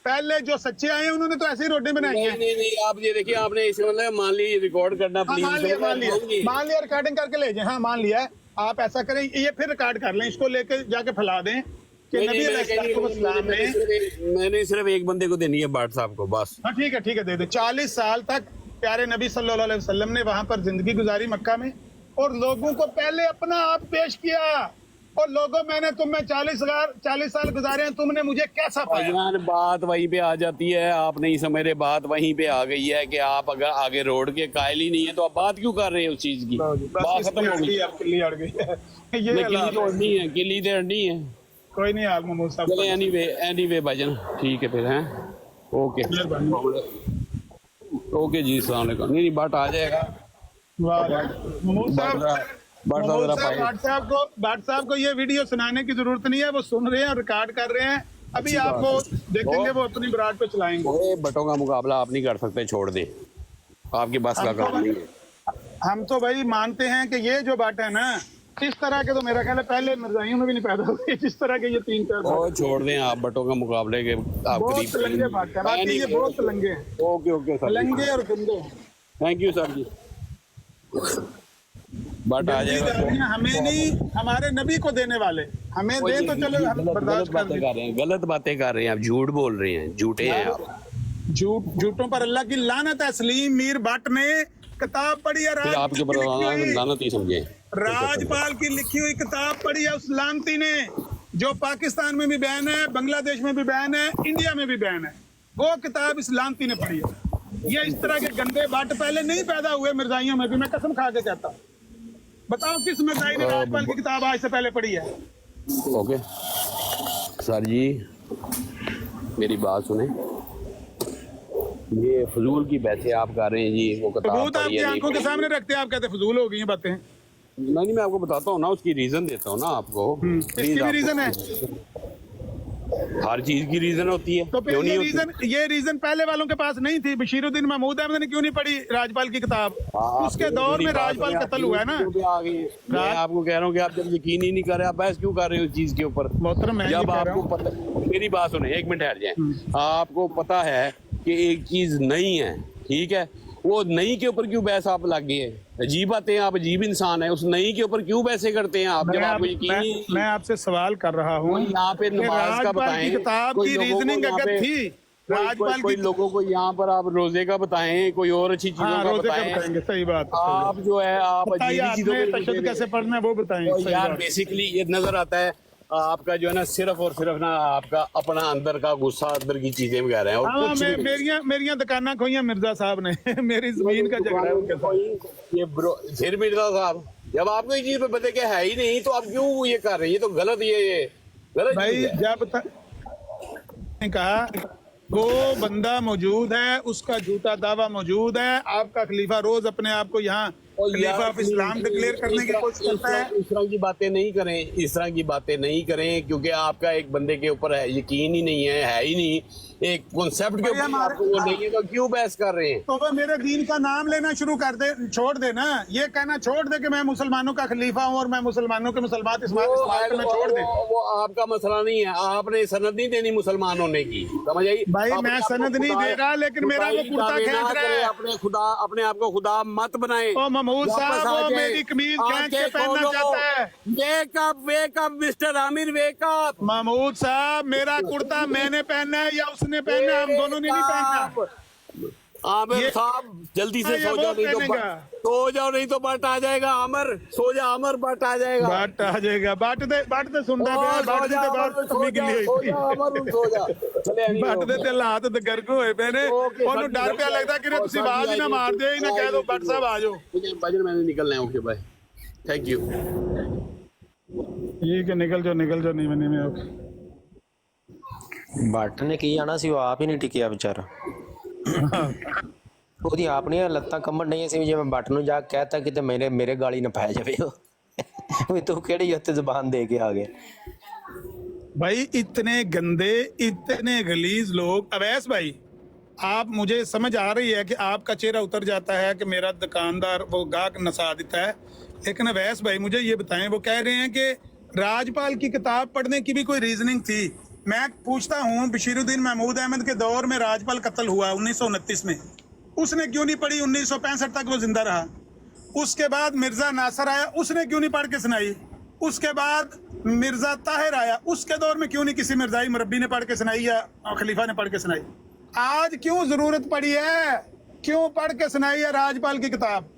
पहले जो सच्चे आए हैं उन्होंने तो ऐसे ही रोडें बनाई हैं। नहीं, आप ये देखिए, आपने इसे मतलब मान ली रिकॉर्ड करना प्लीज। मान लिया रिकॉर्डिंग करके ले जाए। हाँ, मान लिया है। आप ऐसा करें, ये फिर रिकॉर्ड कर लें, इसको लेके जाके फैला दें कि नबी अलैहिस्सलाम ने। मैंने सिर्फ एक बंदे को देनी है, बाट साहब को, बस। हाँ ठीक है, दे दे। 40 साल तक प्यारे नबी सल्लल्लाहु अलैहि वसल्लम ने वहां पर जिंदगी गुजारी मक्का में, और लोगों को पहले अपना आप पेश किया। और लोगों, मैंने तुम्हें 40 साल गुजारे हैं, तुमने मुझे कैसा पाया? बात वहीं पे आ जाती है, आप नहीं समझ रहे। बात वहीं पे आ गई है कि आप अगर आगे रोड के कायल ही नहीं है, तो आप बात क्यों कर रहे हैं उस चीज की? बात खत्म हो गई। किल्ली अड़ गई है। ये किल्ली तो अड़नी है, किल्ली तो अड़नी है। कोई नहीं, आप महमूद साहब चले, एनीवे भाईजान, ठीक है फिर हैं। ओके जी, अस्सलाम वालेकुम। नहीं, बाट आ जाएगा। महमूद साहब, भाट साहब को ये वीडियो सुनाने की जरूरत नहीं है, वो सुन रहे हैं और रिकॉर्ड कर रहे हैं। अभी आपको देखेंगे, वो अपनी बरात पे चलाएंगे। बटों का मुकाबला आप नहीं कर सकते, छोड़ दें, आपके बस का काम नहीं है। हम तो भाई मानते हैं कि ये जो बाट है ना, इस तरह के तो मेरा ख्याल है पहले मिर्जाइयों में भी नहीं पैदा हुए, जिस तरह के ये 3-4 छोड़ दें आप बटों का मुकाबले के। बहुत लंगे बाट है, बाकी ये बहुत लंगे हैं। ओके सर, लंगे और गंदे। Thank you sir ji. But आ जाएगा। हमें नहीं, हमारे नबी को देने वाले हमें दे तो चलो, हम बर्दाश्त कर रहे हैं। गलत बातें कर रहे हैं आप, झूठ बोल रहे हैं, झूठे हैं आप। झूठों पर अल्लाह की लानत है। सलीम मीर भट्ट ने किताब पढ़ी है, आपके ऊपर लानत ही समझे। राजपाल की लिखी हुई किताब पढ़ी है उस लानती ने, जो पाकिस्तान में भी बैन है, बांग्लादेश में भी बैन है, इंडिया में भी बैन है। वो किताब इस लानती ने पढ़ी है। ये इस तरह के गंदे बाट पहले नहीं पैदा हुए मिर्जाइयों में भी, मैं कसम खा के कहता हूँ। बताओ किस मिर्जाई ने राजपाल की किताब आज से पहले पढ़ी है? ओके सर जी, मेरी बात सुने। ये फजूल की बातें आप कर रहे हैं जी। वो किताब आपकी आंखों के सामने रखते हैं, आप कहते फजूल हो गई हैं बातें। नहीं, मैं आपको बताता हूँ ना, उसकी रीजन देता हूँ ना आपको। इसकी भी रीजन है, हर चीज की रीजन होती है। तो फिर ये रीजन पहले वालों के पास नहीं थी। बशीरुद्दीन महमूद अहमद ने क्यों नहीं पढ़ी राजपाल की किताब? उसके दौर में राजपाल कत्ल हुआ है ना। मैं आपको कह रहा हूँ कि आप जब यकीन ही नहीं कर रहे, आप बहस क्यों कर रहे हो उस चीज के ऊपर? जब आपको पता, मेरी बात सुने, एक मिनट ठहर जाए। आपको पता है कि एक चीज नहीं है, ठीक है, वो नई के ऊपर क्यों बहस आप लग गए? अजीब बातें, आप अजीब इंसान है। उस नई के ऊपर क्यों बहसें करते हैं आप? जब आपको यकीन, मैं आपसे सवाल कर रहा हूँ, यहाँ पे नमाज का बताएं, किताब की रीजनिंग अगर थी, कोई लोगों को यहाँ पर आप रोजे का बताएं, कोई और अच्छी चीजों का बताएं। सही बात। आप जो है, आप अजीब चीजों कैसे पढ़ना है वो बताएं यार। बेसिकली ये नजर आता है आपका जो है ना, सिर्फ और सिर्फ ना आपका अपना अंदर का गुस्सा, अंदर की चीजें कह रहे हैं। और कुछ मेरियां दुकाना खोई मिर्जा साहब ने, मेरी जमीन का झगड़ा है। ये फिर मिर्जा साहब, जब आपको ये चीज पे पता क्या है ही नहीं, तो आप क्यों ये कर रहे हैं? ये तो गलत, ये गलत भाई। जब तक कहा वो बंदा मौजूद है, उसका झूठा दावा मौजूद है। आपका खलीफा रोज अपने आप को यहाँ खलीफा ऑफ इस्लाम डिक्लेयर करने की कोशिश करता है। इस तरह की बातें नहीं करें, इस तरह की बातें नहीं करें, क्योंकि आपका एक बंदे के ऊपर है यकीन ही नहीं है ही नहीं, एक कॉन्सेप्ट के ऊपर आपको वो नहीं है, तो क्यों बहस कर रहे हैं? तो वो मेरे दीन का नाम लेना शुरू कर दे, छोड़ दे ना, ये कहना छोड़ दे कि मैं मुसलमानों का खलीफा हूँ और मैं मुसलमानों के मुसलमान इस बात में छोड़ दे। वो आपका मसला नहीं है, आपने सनद नहीं देनी मुसलमान होने की, समझ आई? भाई मैं सनद नहीं दे रहा, लेकिन मेरा वो कुर्ता खींच रहा है। अपने आप को खुदा मत बनाए। ओ महमूद साहब, वो मेरी कमीज खींच के पहनना चाहता है। Wake up mister Aamir, wake up. Mahmood sahab, मेरा कुर्ता मैंने पहनना है या उसने पहनना है? हम दोनों ने नहीं पहनना। आमिर साहब जल्दी से सो जाओ, नहीं तो बट आ जाएगा। आमिर सो जा, आमिर बट आ जाएगा, बाट आ जाएगा। बाट दे सुनता है, बाट दे बात कमी गिली होई थी। बाट दे ते हाथ ते गरगो होए पहने, ओनु डर पे लगदा कि तुसी आवाज ही ना मार दे, ना कह दो बट साहब आ जाओ। भाईजान मैंने निकलना है, ओके बाय, थैंक यू। ये कि निकल जाओ नहीं मैंने में ओके। ਬੱਟ ਨੇ ਕੀ ਆਣਾ ਸੀ, ਉਹ ਆਪ ਹੀ ਨਹੀਂ ਟਿਕਿਆ ਵਿਚਾਰਾ। ਉਹਦੀ ਆਪਣੀਆਂ ਲੱਤਾਂ ਕੰਬਣ ਨਹੀਂ ਸੀ, ਜੇ ਮੈਂ ਬੱਟ ਨੂੰ ਜਾ ਕੇ ਕਹਿਤਾ ਕਿ ਤੇ ਮੇਰੇ ਗਾਲੀ ਨਾ ਪੈ ਜਾਵੇ ਉਹ ਵੀ ਤੂੰ ਕਿਹੜੀ ਉੱਤੇ ਜ਼ਬਾਨ ਦੇ ਕੇ ਆ ਗਿਆ। भाई इतने गंदे, इतने गलीज लोग। अवैस भाई, आप मुझे समझ आ रही है कि आपका चेहरा उतर जाता है कि मेरा दुकानदार वो गाहक नसा देता है, लेकिन अवैस भाई मुझे ये बताएं, वो कह रहे हैं कि राजपाल की किताब पढ़ने की भी कोई रीजनिंग थी। मैं पूछता हूँ, बशीरुद्दीन महमूद अहमद के दौर में राजपाल कत्ल हुआ 1929 में, उसने क्यों नहीं पढ़ी? 1965 तक वो जिंदा रहा। उसके बाद मिर्जा नासर आया, उसने क्यों नहीं पढ़ के सुनाई? उसके बाद मिर्जा ताहिर आया, उसके दौर में क्यों नहीं किसी मिर्जाई मुरब्बी ने पढ़ के सुनाई या खलीफा ने पढ़ के सुनाई? आज क्यों जरूरत पड़ी है, क्यों पढ़ के सुनाई है राजपाल की किताब?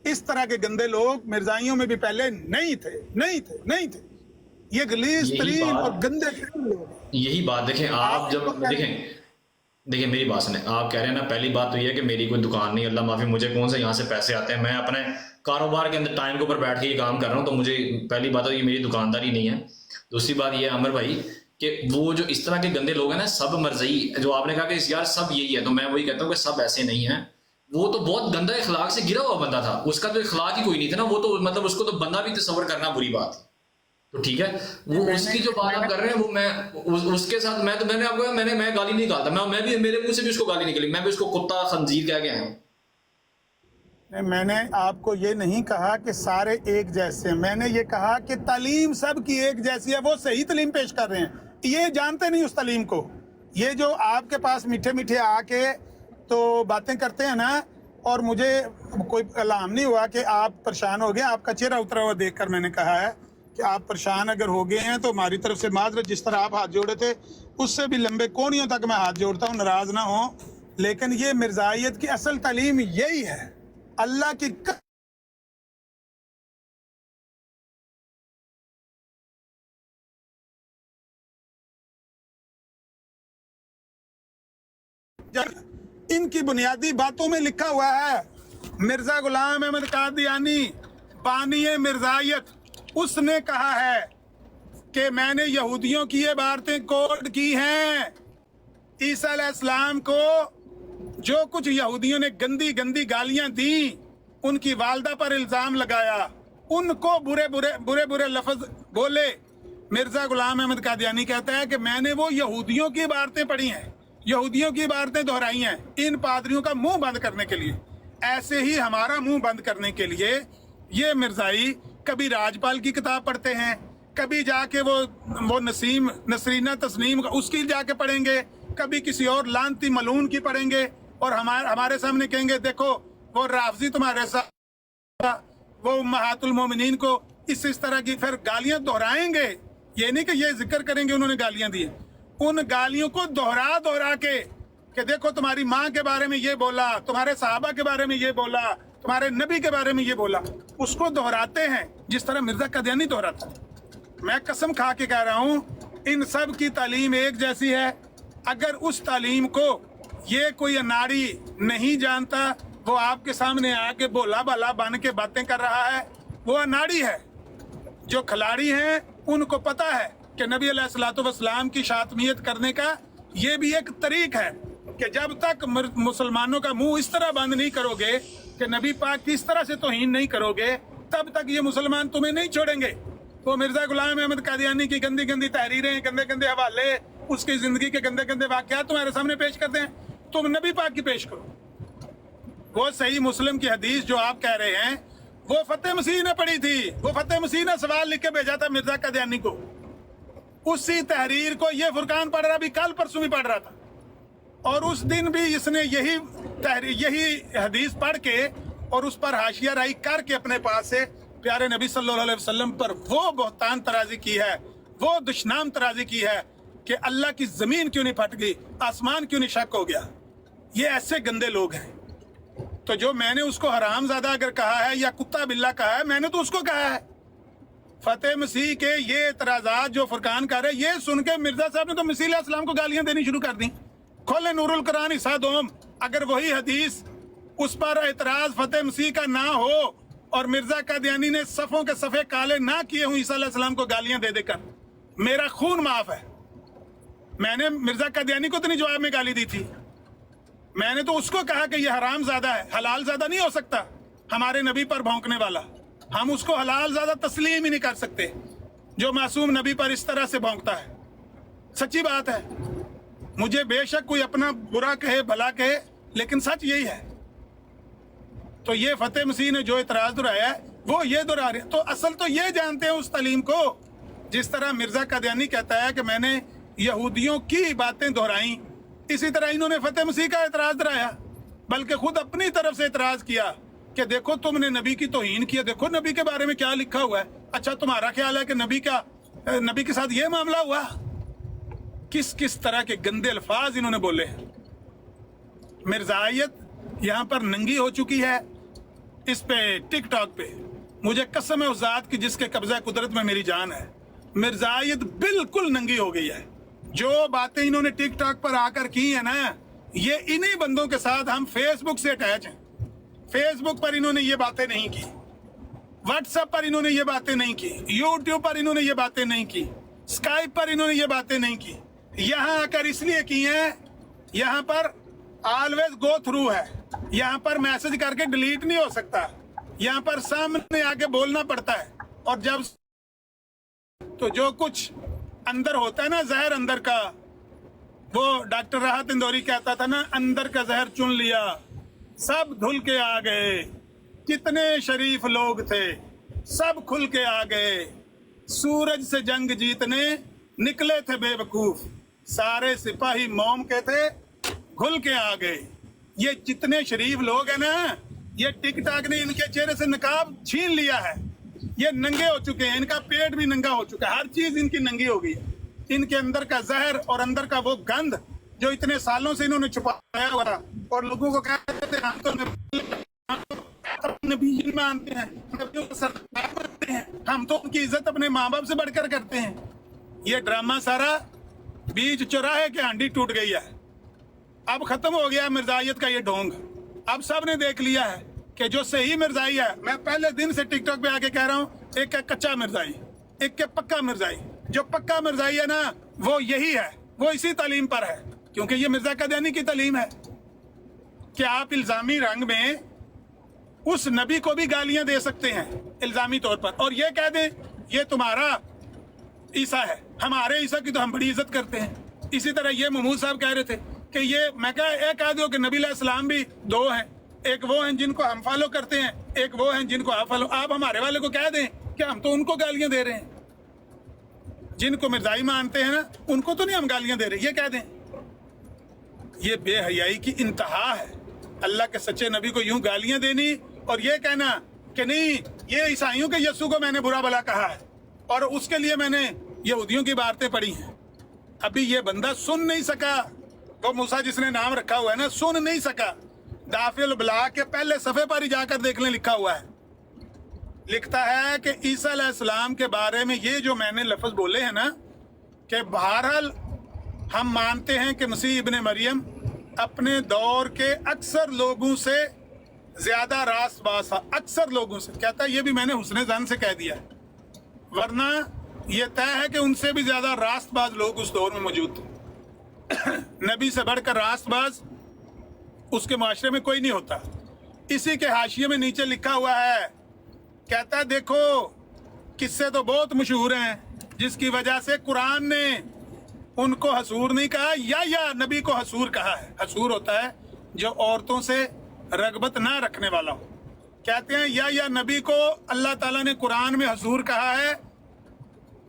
इस तरह के गंदे लोग मिर्जाइयों में भी पहले नहीं थे। ये गलीज तरीन और गंदे लोग। यही बात देखें आप, जब देखें मेरी बात सुने। आप कह रहे हैं ना, पहली बात तो ये है कि मेरी कोई दुकान नहीं, अल्लाह माफी, मुझे कौन सा यहाँ से पैसे आते हैं, मैं अपने कारोबार के अंदर टाइम के ऊपर बैठ के ये काम कर रहा हूँ, तो मुझे पहली बात तो ये मेरी दुकानदारी नहीं है। दूसरी बात ये है अमर भाई कि वो जो इस तरह के गंदे लोग हैं ना, सब मर्जी, जो आपने कहा कि यार सब यही है, तो मैं वही कहता हूँ कि सब ऐसे नहीं है। वो तो बहुत गंदा इखलाक से गिरा हुआ बंदा था, उसका तो इखलाक ही कोई नहीं था ना, वो तो मतलब उसको तो बंदा भी तस्वर करना बुरी बात है। तो ठीक है, वो उसकी जो बात आप कर रहे हैं, वो मैं उसके साथ मैंने आपको मैं गाली नहीं निकालता, मैं भी मेरे मुंह से भी उसको गाली निकली, मैं भी उसको कुत्ता खंजीर कह के आया हूँ। मैंने आपको ये नहीं कहा कि सारे एक जैसे हैं, मैंने ये कहा कि तालीम सब की एक जैसी है, वो सही तालीम पेश कर रहे हैं, ये जानते नहीं उस तालीम को। ये जो आपके पास मीठे मीठे आके तो बातें करते हैं ना, और मुझे कोई अलाम नहीं हुआ कि आप परेशान हो गए, आपका चेहरा उतरा हुआ देखकर मैंने कहा है कि आप परेशान अगर हो गए हैं तो हमारी तरफ से माजरत। जिस तरह आप हाथ जोड़े थे उससे भी लंबे कोनियों तक मैं हाथ जोड़ता हूँ, नाराज ना हो, लेकिन ये मिर्जाइयत की असल तालीम यही है। अल्लाह की इनकी बुनियादी बातों में लिखा हुआ है। मिर्जा गुलाम अहमद कादियानी बानिए मिर्जायत, उसने कहा है कि मैंने यहूदियों की ये बातें कोड की हैं। ईसा अलैहिस्सलाम को जो कुछ यहूदियों ने गंदी गंदी गालियां दी, उनकी वालदा पर इल्जाम लगाया, उनको बुरे बुरे लफ्ज बोले। मिर्जा गुलाम अहमद कादियानी कहता है कि मैंने वो यहूदियों की बातें पढ़ी हैं, यहूदियों की बातें दोहराई हैं इन पादरियों का मुंह बंद करने के लिए। ऐसे ही हमारा मुंह बंद करने के लिए ये मिर्जाई कभी राजपाल की किताब पढ़ते हैं, कभी जाके वो नसरीना तस्नीम उसकी जाके पढ़ेंगे, कभी किसी और लानती मलून की पढ़ेंगे, और हमारे सामने कहेंगे देखो वो राफजी तुम्हारे साथ, वो उम्महातुल मोमिनीन को इस तरह की फिर गालियां दोहराएंगे। ये नहीं कि ये जिक्र करेंगे उन्होंने गालियां दी, उन गालियों को दोहरा के कि देखो तुम्हारी माँ के बारे में ये बोला, तुम्हारे सहाबा के बारे में ये बोला, तुम्हारे नबी के बारे में ये बोला, उसको दोहराते हैं जिस तरह मिर्जा कादियानी दोहराता है। मैं कसम खा के कह रहा हूँ इन सब की तालीम एक जैसी है। अगर उस तालीम को ये कोई अनाड़ी नहीं जानता, वो आपके सामने आके बोला बाला बन के बातें कर रहा है, वो अनाड़ी है। जो खिलाड़ी हैं उनको पता है कि नबी अलैहिस्सलातु वस्सलाम की शातमियत करने का یہ بھی ایک طریق ہے کہ جب تک مسلمانوں کا منہ اس طرح بند نہیں کرو گے کہ نبی پاک کی اس طرح سے توہین نہیں کرو گے، تب تک یہ مسلمان تمہیں نہیں چھوڑیں گے۔ وہ مرزا غلام احمد قادیانی کی گندی گندی تحریریں، گندے گندے حوالے، اس کی زندگی کے گندے گندے واقعات تمہارے سامنے پیش کرتے ہیں، تم نبی پاک کی پیش کرو۔ وہ صحیح مسلم کی حدیث جو آپ کہہ رہے ہیں وہ فتح مسیح نے پڑھی تھی، وہ فتح مسیح نے سوال لکھ کے بھیجا تھا مرزا قادیانی کو، اسی تحریر کو یہ فرقان پڑھ رہا، بھی کل پرسوں بھی پڑھ رہا تھا، اور اس دن بھی اس نے یہی حدیث پڑھ کے اور اس پر حاشیہ رائی کر کے اپنے پاس سے پیارے نبی صلی اللہ علیہ وسلم پر وہ بہتان ترازی کی ہے، وہ دشنام ترازی کی ہے کہ اللہ کی زمین کیوں نہیں پھٹ گئی، آسمان کیوں نہیں شک ہو گیا۔ یہ ایسے گندے لوگ ہیں۔ تو جو میں نے اس کو حرام زادہ اگر کہا ہے یا کتا بلّہ کہا ہے، میں نے تو اس کو کہا ہے۔ فتح مسیح کے یہ اعتراضات جو فرقان کر رہے ہیں، یہ سن کے مرزا صاحب نے تو مسیح علیہ السلام کو گالیاں دینی شروع کر دیں۔ کھولے نور القرآن حصہ دوم، اگر وہی حدیث اس پر اعتراض فتح مسیح کا نہ ہو اور مرزا قادیانی نے صفوں کے صفحے کالے نہ کیے ہوں عیسیٰ علیہ السلام کو گالیاں دے دے کر، میرا خون معاف ہے۔ میں نے مرزا قادیانی کو تو نہیں جواب میں گالی دی تھی، میں نے تو اس کو کہا کہ یہ حرام زادہ ہے، حلال زادہ نہیں ہو سکتا ہمارے نبی پر بھونکنے والا۔ ہم اس کو حلال زادہ تسلیم ہی نہیں کر سکتے جو معصوم نبی پر اس طرح سے بھونکتا ہے۔ سچی بات ہے، مجھے بے شک کوئی اپنا برا کہے بھلا کہے، لیکن سچ یہی ہے۔ تو یہ فتح مسیح نے جو اعتراض دہرایا ہے وہ یہ دہرا رہے ہیں۔ تو اصل تو یہ جانتے ہیں اس تعلیم کو، جس طرح مرزا قادیانی کہتا ہے کہ میں نے یہودیوں کی باتیں دہرائیں، اسی طرح انہوں نے فتح مسیح کا اعتراض دہرایا، بلکہ خود اپنی طرف سے اعتراض کیا کہ دیکھو تم نے نبی کی توہین کیا، دیکھو نبی کے بارے میں کیا لکھا ہوا ہے۔ اچھا تمہارا خیال ہے کہ نبی کے ساتھ یہ معاملہ ہوا؟ کس طرح کے گندے الفاظ انہوں نے بولے ہیں۔ مرزائیت یہاں پر ننگی ہو چکی ہے، اس پہ ٹک ٹاک پہ مجھے قسم ہے اس ذات کی جس کے قبضہ قدرت میں میری جان ہے، مرزائیت بالکل ننگی ہو گئی ہے۔ جو باتیں انہوں نے ٹک ٹاک پر آ کر کی ہیں نا، یہ انہی بندوں کے ساتھ ہم فیس بک سے اٹیچ ہیں۔ فیس بک پر انہوں نے یہ باتیں نہیں کی، واٹس ایپ پر انہوں نے یہ باتیں نہیں کی، یوٹیوب پر انہوں نے یہ باتیں نہیں کی، اسکائپ پر انہوں نے یہ باتیں نہیں کی۔ یہاں آ کر اس لیے کی ہیں، یہاں پر آلویز گو تھرو ہے، یہاں پر میسج کر کے ڈیلیٹ نہیں ہو سکتا، یہاں پر سامنے آ کے بولنا پڑتا ہے، اور جب تو جو کچھ اندر ہوتا ہے نا زہر اندر کا، وہ ڈاکٹر راحت اندوری کہتا تھا نا، اندر کا زہر چن لیا سب دھل کے آ گئے، کتنے شریف لوگ تھے سب کھل کے آ گئے، سورج سے جنگ جیتنے نکلے تھے بے وقوف، سارے سپاہی موم کے تھے کھل کے آ گئے۔ یہ جتنے شریف لوگ ہیں نا، یہ ٹک ٹاک نے ان کے چہرے سے نقاب چھین لیا ہے، یہ ننگے ہو چکے ہیں، ان کا پیٹ بھی ننگا ہو چکا ہے، ہر چیز ان کی ننگی ہو گئی ہے۔ ان کے اندر کا زہر اور اندر کا وہ گند جو اتنے سالوں سے انہوں نے چھپایا ہوا تھا، اور لوگوں کو کہتے تھے ہم تو نبی مانتے ہیں، نبیوں کو سرکار مانتے ہیں، ہم تو ان کی عزت اپنے ماں باپ سے بڑھ کر کرتے ہیں۔ یہ ڈرامہ سارا بیچ چوراہے کے ہانڈی ٹوٹ گئی ہے، اب ختم ہو گیا مرزائیت کا یہ ڈھونگ۔ اب سب نے دیکھ لیا ہے کہ جو صحیح مرزائی ہے، میں پہلے دن سے ٹک ٹاک پہ آ کے کہہ رہا ہوں، ایک ہے کچا مرزائی، ایک ہے پکا مرزائی۔ جو پکا مرزائی ہے نا، وہ یہی ہے، وہ اسی تعلیم پر ہے، کیونکہ یہ مرزا قادیانی کی تعلیم ہے کہ آپ الزامی رنگ میں اس نبی کو بھی گالیاں دے سکتے ہیں الزامی طور پر، اور یہ کہہ دیں یہ تمہارا عیسیٰ ہے، ہمارے عیسیٰ کی تو ہم بڑی عزت کرتے ہیں۔ اسی طرح یہ محمود صاحب کہہ رہے تھے کہ یہ میں کہہ دو کہ نبی علیہ السلام بھی دو ہیں، ایک وہ ہیں جن کو ہم فالو کرتے ہیں، ایک وہ ہیں جن کو آپ فالو۔ آپ ہمارے والے کو کہہ دیں کہ ہم تو ان کو گالیاں دے رہے ہیں، جن کو مرزائی مانتے ہیں نا ان کو تو نہیں ہم گالیاں دے رہے، یہ کہہ دیں۔ یہ بے حیائی کی انتہا ہے، اللہ کے سچے نبی کو یوں گالیاں دینی اور یہ کہنا کہ نہیں یہ عیسائیوں کے یسوع کو میں نے برا بھلا کہا ہے اور اس کے لیے میں نے یہودیوں کی باتیں پڑھی ہیں۔ ابھی یہ بندہ سن نہیں سکا، وہ موسیٰ جس نے نام رکھا ہوا ہے نا، سن نہیں سکا۔ دافع البلاغ کے پہلے صفحے پر ہی جا کر دیکھ لیں، لکھا ہوا ہے، لکھتا ہے کہ عیسیٰ علیہ السلام کے بارے میں یہ جو میں نے لفظ بولے ہیں نا، کہ بہرحال ہم مانتے ہیں کہ مسیح ابن مریم اپنے دور کے اکثر لوگوں سے زیادہ راست باز تھا، اکثر لوگوں سے۔ کہتا ہے یہ بھی میں نے حسن ظن سے کہہ دیا ہے، ورنہ یہ طے ہے کہ ان سے بھی زیادہ راست باز لوگ اس دور میں موجود تھے۔ नबी से बढ़कर रास्तबाज उसके माशरे में कोई नहीं होता। इसी के हाशिए में नीचे लिखा हुआ है, कहता है देखो किस्से तो बहुत मशहूर हैं जिसकी वजह से कुरान ने उनको हसूर नहीं कहा या नबी को हसूर कहा है। हसूर होता है जो औरतों से रगबत ना रखने वाला हो। कहते हैं या नबी को अल्लाह ताला ने कुरान में हसूर कहा है।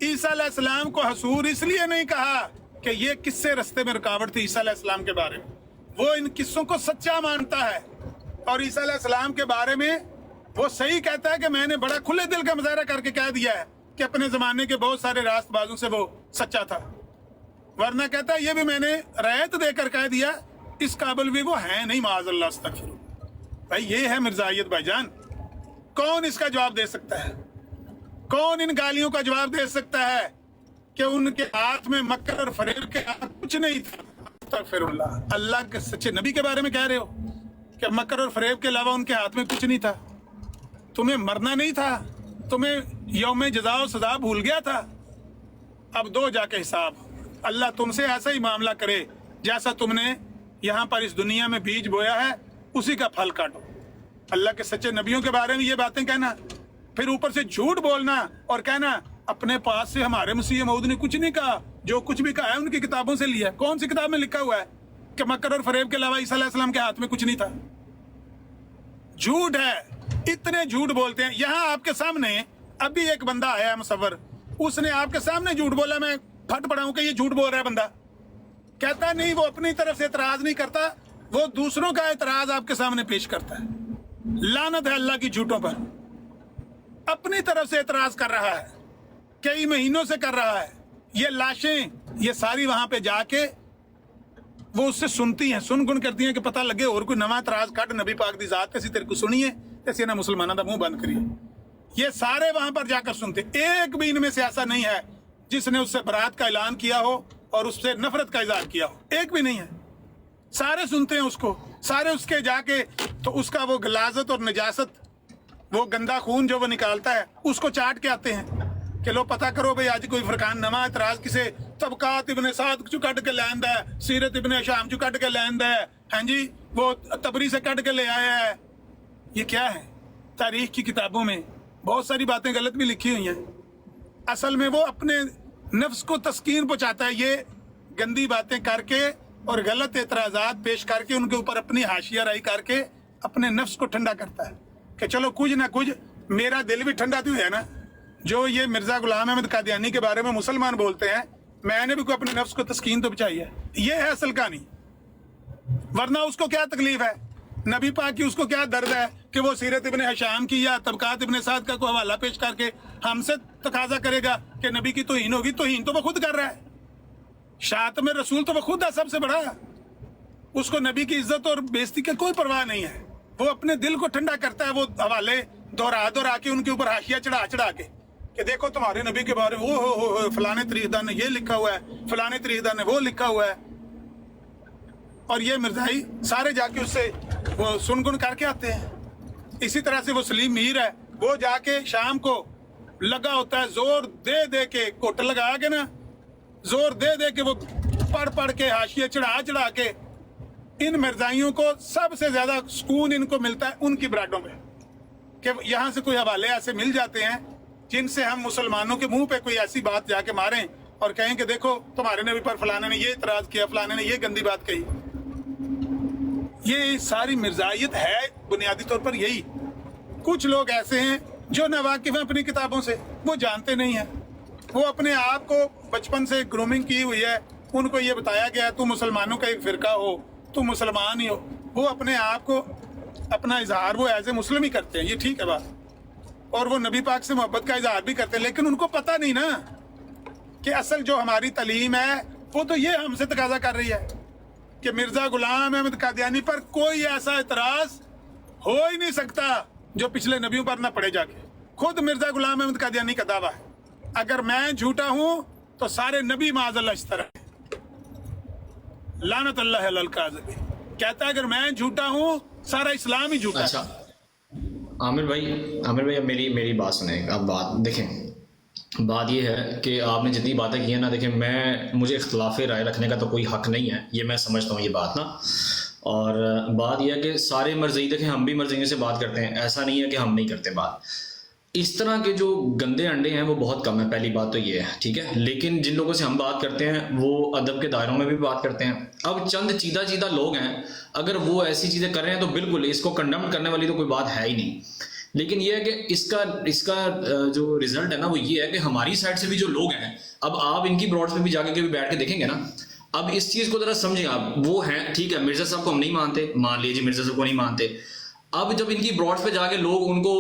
ईसा अलैहिस्सलाम को हसूर इसलिए नहीं कहा कि ये किस्से रस्ते में रुकावट थी ईसा अलैहिस्सलाम के बारे में। वो इन किस्सों को सच्चा मानता है और ईसा अलैहिस्सलाम के बारे में वो सही कहता है कि मैंने बड़ा खुले दिल का मुजाहरा करके कह दिया है कि अपने जमाने के बहुत सारे रास्तबाजों से वो सच्चा था। वरना कहता है ये भी मैंने रायत देकर कह दिया, इस काबिल भी वो है नहीं, माअज़ल्लाह अस्तग़फिरुल्लाह। भाई ये है मिर्जाइयत भाईजान। कौन इसका जवाब दे सकता है? कौन इन गालियों का जवाब दे सकता है कि उनके हाथ में मक्कर और फरेब के हाथ कुछ नहीं था? अस्तग़फिरुल्लाह। अल्लाह के सच्चे नबी के बारे में कह रहे हो कि मक्कर और फरेब के अलावा उनके हाथ में कुछ नहीं था। तुम्हें मरना नहीं था, तुम्हें यौम जज़ा व सज़ा भूल गया था। अब दो जाके हिसाब। अल्लाह तुमसे ऐसा ही मामला करे जैसा तुमने यहाँ पर इस दुनिया में बीज बोया है, उसी का फल काटो। अल्लाह के सच्चे नबियों के बारे में ये बातें कहना, फिर ऊपर से झूठ बोलना और कहना अपने पास से हमारे मसीह मऊद ने कुछ नहीं कहा, जो कुछ भी कहा है उनकी किताबों से लिया है। कौन सी किताब में लिखा हुआ है कि मक्कर और फरेब के अलावा ईसा अलैहिस्सलाम के हाथ में कुछ नहीं था? झूठ है, इतने झूठ बोलते हैं। यहाँ आपके सामने अभी एक बंदा आया है मुसव्वर, उसने आपके सामने झूठ बोला, मैं फट पड़ा हूं कि ये झूठ बोल रहा है बंदा। कहता नहीं, वो अपनी तरफ से एतराज नहीं करता, वो दूसरों का एतराज आपके सामने पेश करता है। लानत है अल्लाह की झूठों पर। अपनी तरफ से एतराज कर रहा है, कई महीनों से कर रहा है। ये लाशें ये सारी वहां पे जाके वो उससे सुनती हैं, सुन गुन करती हैं कि पता लगे और कोई नवा एतराज कट नबी पाक दी जात तेसी तेरे को सुनिए तेसी ना मुसलमानों का मुंह बंद करिए। ये सारे वहां पर जाकर सुनते। एक भी इनमें से ऐसा नहीं है जिसने उससे बरात का ऐलान किया हो और उससे नफरत का इजहार किया हो, एक भी नहीं है। सारे सुनते हैं उसको, सारे उसके जाके तो उसका वो गलाजत और नजासत, वो गंदा खून जो वो निकालता है, उसको चाट के आते हैं कि लो पता करो भाई आज कोई फरकान नवा एतराज किसे तबकात इब्ने साद चु कट के लैंदा है, सीरत इब्ने शाम चु कट के लैंदा है, हाँ जी वो तबरी से कट के ले आया है। ये क्या है? तारीख की किताबों में बहुत सारी बातें गलत भी लिखी हुई हैं। असल में वो अपने नफ्स को तस्कीन पहुंचाता है, ये गंदी बातें करके और गलत एतराज़ात पेश करके उनके ऊपर अपनी हाशिया राई करके अपने नफ्स को ठंडा करता है कि चलो कुछ ना कुछ मेरा दिल भी ठंडा तो है ना। जो ये मिर्जा गुलाम अहमद कादियानी के बारे में मुसलमान बोलते हैं, मैंने भी कोई अपने नफ्स को तस्कीन तो पहुंचाई है। ये है असल कहानी। वरना उसको क्या तकलीफ है, नबी पाक की उसको क्या दर्द है कि वो सीरत इब्ने हिशाम की या तबकात इब्ने साद का कोई हवाला पेश करके हमसे तकाजा करेगा कि नबी की तौहीन होगी। तौहीन तो वो खुद कर रहा है। शातम रसूल तो वो खुद है सबसे बड़ा। उसको नबी की इज्जत और बेइज्जती की कोई परवाह नहीं है। वो अपने दिल को ठंडा करता है, वो हवाले दोहरा के उनके ऊपर हाशिया चढ़ा के कि देखो तुम्हारे नबी के बारे में वो फलाने तरीकदार ने ये लिखा हुआ है, फलाने तरीकदार ने वो लिखा हुआ है। और ये मिर्जाई सारे जाके उससे वो सुन गुन करके आते हैं। इसी तरह से वो सलीम मीर है, वो जाके शाम को लगा होता है जोर दे के, कोट लगा के ना जोर दे के वो पढ़ के हाशिया चढ़ा के इन मिर्जाइयों को सबसे ज्यादा सुकून इनको मिलता है उनकी बराडों में कि यहाँ से कोई हवाले ऐसे मिल जाते हैं जिनसे हम मुसलमानों के मुंह पे कोई ऐसी बात जाके मारें और कहें कि देखो तुम्हारे नबी पर फलाने ने ये इतराज किया, फलाने ने ये गंदी बात कही। ये सारी मिर्जाइयत है बुनियादी तौर पर यही। कुछ लोग ऐसे हैं जो नावाकिफ हैं अपनी किताबों से, वो जानते नहीं है। वो अपने आप को बचपन से ग्रूमिंग की हुई है, उनको ये बताया गया है तुम मुसलमानों का एक फिरका हो, तुम मुसलमान ही हो। वो अपने आप को अपना इजहार वो एज ए मुस्लिम ही करते हैं, ये ठीक है बात। और वो नबी पाक से मोहब्बत का इजहार भी करते हैं, लेकिन उनको पता नहीं ना कि असल जो हमारी तालीम है वो तो ये हमसे तकाजा कर रही है कि मिर्जा गुलाम अहमद कादियानी पर कोई ऐसा एतराज हो ही नहीं सकता जो पिछले नबियों पर ना पड़े जाके। खुद मिर्जा गुलाम अहमद कादियानी का दावा है अगर मैं झूठा हूं तो सारे नबी माज़अल्लाह इस तरह लानत अल्लाह अलल काज़िबीन। कहता है अगर मैं झूठा हूं सारा इस्लाम ही झूठा। अच्छा आमिर भाई अब मेरी बात सुने। अब बात देखें, بات یہ ہے کہ آپ نے جتنی باتیں کی ہیں نا، دیکھیں مجھے اختلاف رائے رکھنے کا تو کوئی حق نہیں ہے، یہ میں سمجھتا ہوں یہ بات نا. اور بات یہ ہے کہ سارے مرزئی، دیکھیں ہم بھی مرزئیوں سے بات کرتے ہیں، ایسا نہیں ہے کہ ہم نہیں کرتے بات. اس طرح کے جو گندے انڈے ہیں وہ بہت کم ہیں، پہلی بات تو یہ ہے، ٹھیک ہے. لیکن جن لوگوں سے ہم بات کرتے ہیں وہ ادب کے دائروں میں بھی بات کرتے ہیں. اب چند چیدہ لوگ ہیں، اگر وہ ایسی چیزیں کر رہے ہیں تو بالکل اس کو کنڈم کرنے والی تو کوئی بات ہے ہی نہیں. لیکن یہ ہے کہ اس کا جو رزلٹ ہے نا وہ یہ ہے کہ ہماری سائڈ سے بھی جو لوگ ہیں، اب آپ ان کی براڈ پہ بھی جا کے بیٹھ کے دیکھیں گے نا، اب اس چیز کو ذرا سمجھیں آپ. وہ ہیں ٹھیک ہے، مرزا صاحب کو ہم نہیں مانتے، مان لیجیے مرزا صاحب کو نہیں مانتے. اب جب ان کی براڈ پہ جا کے لوگ ان کو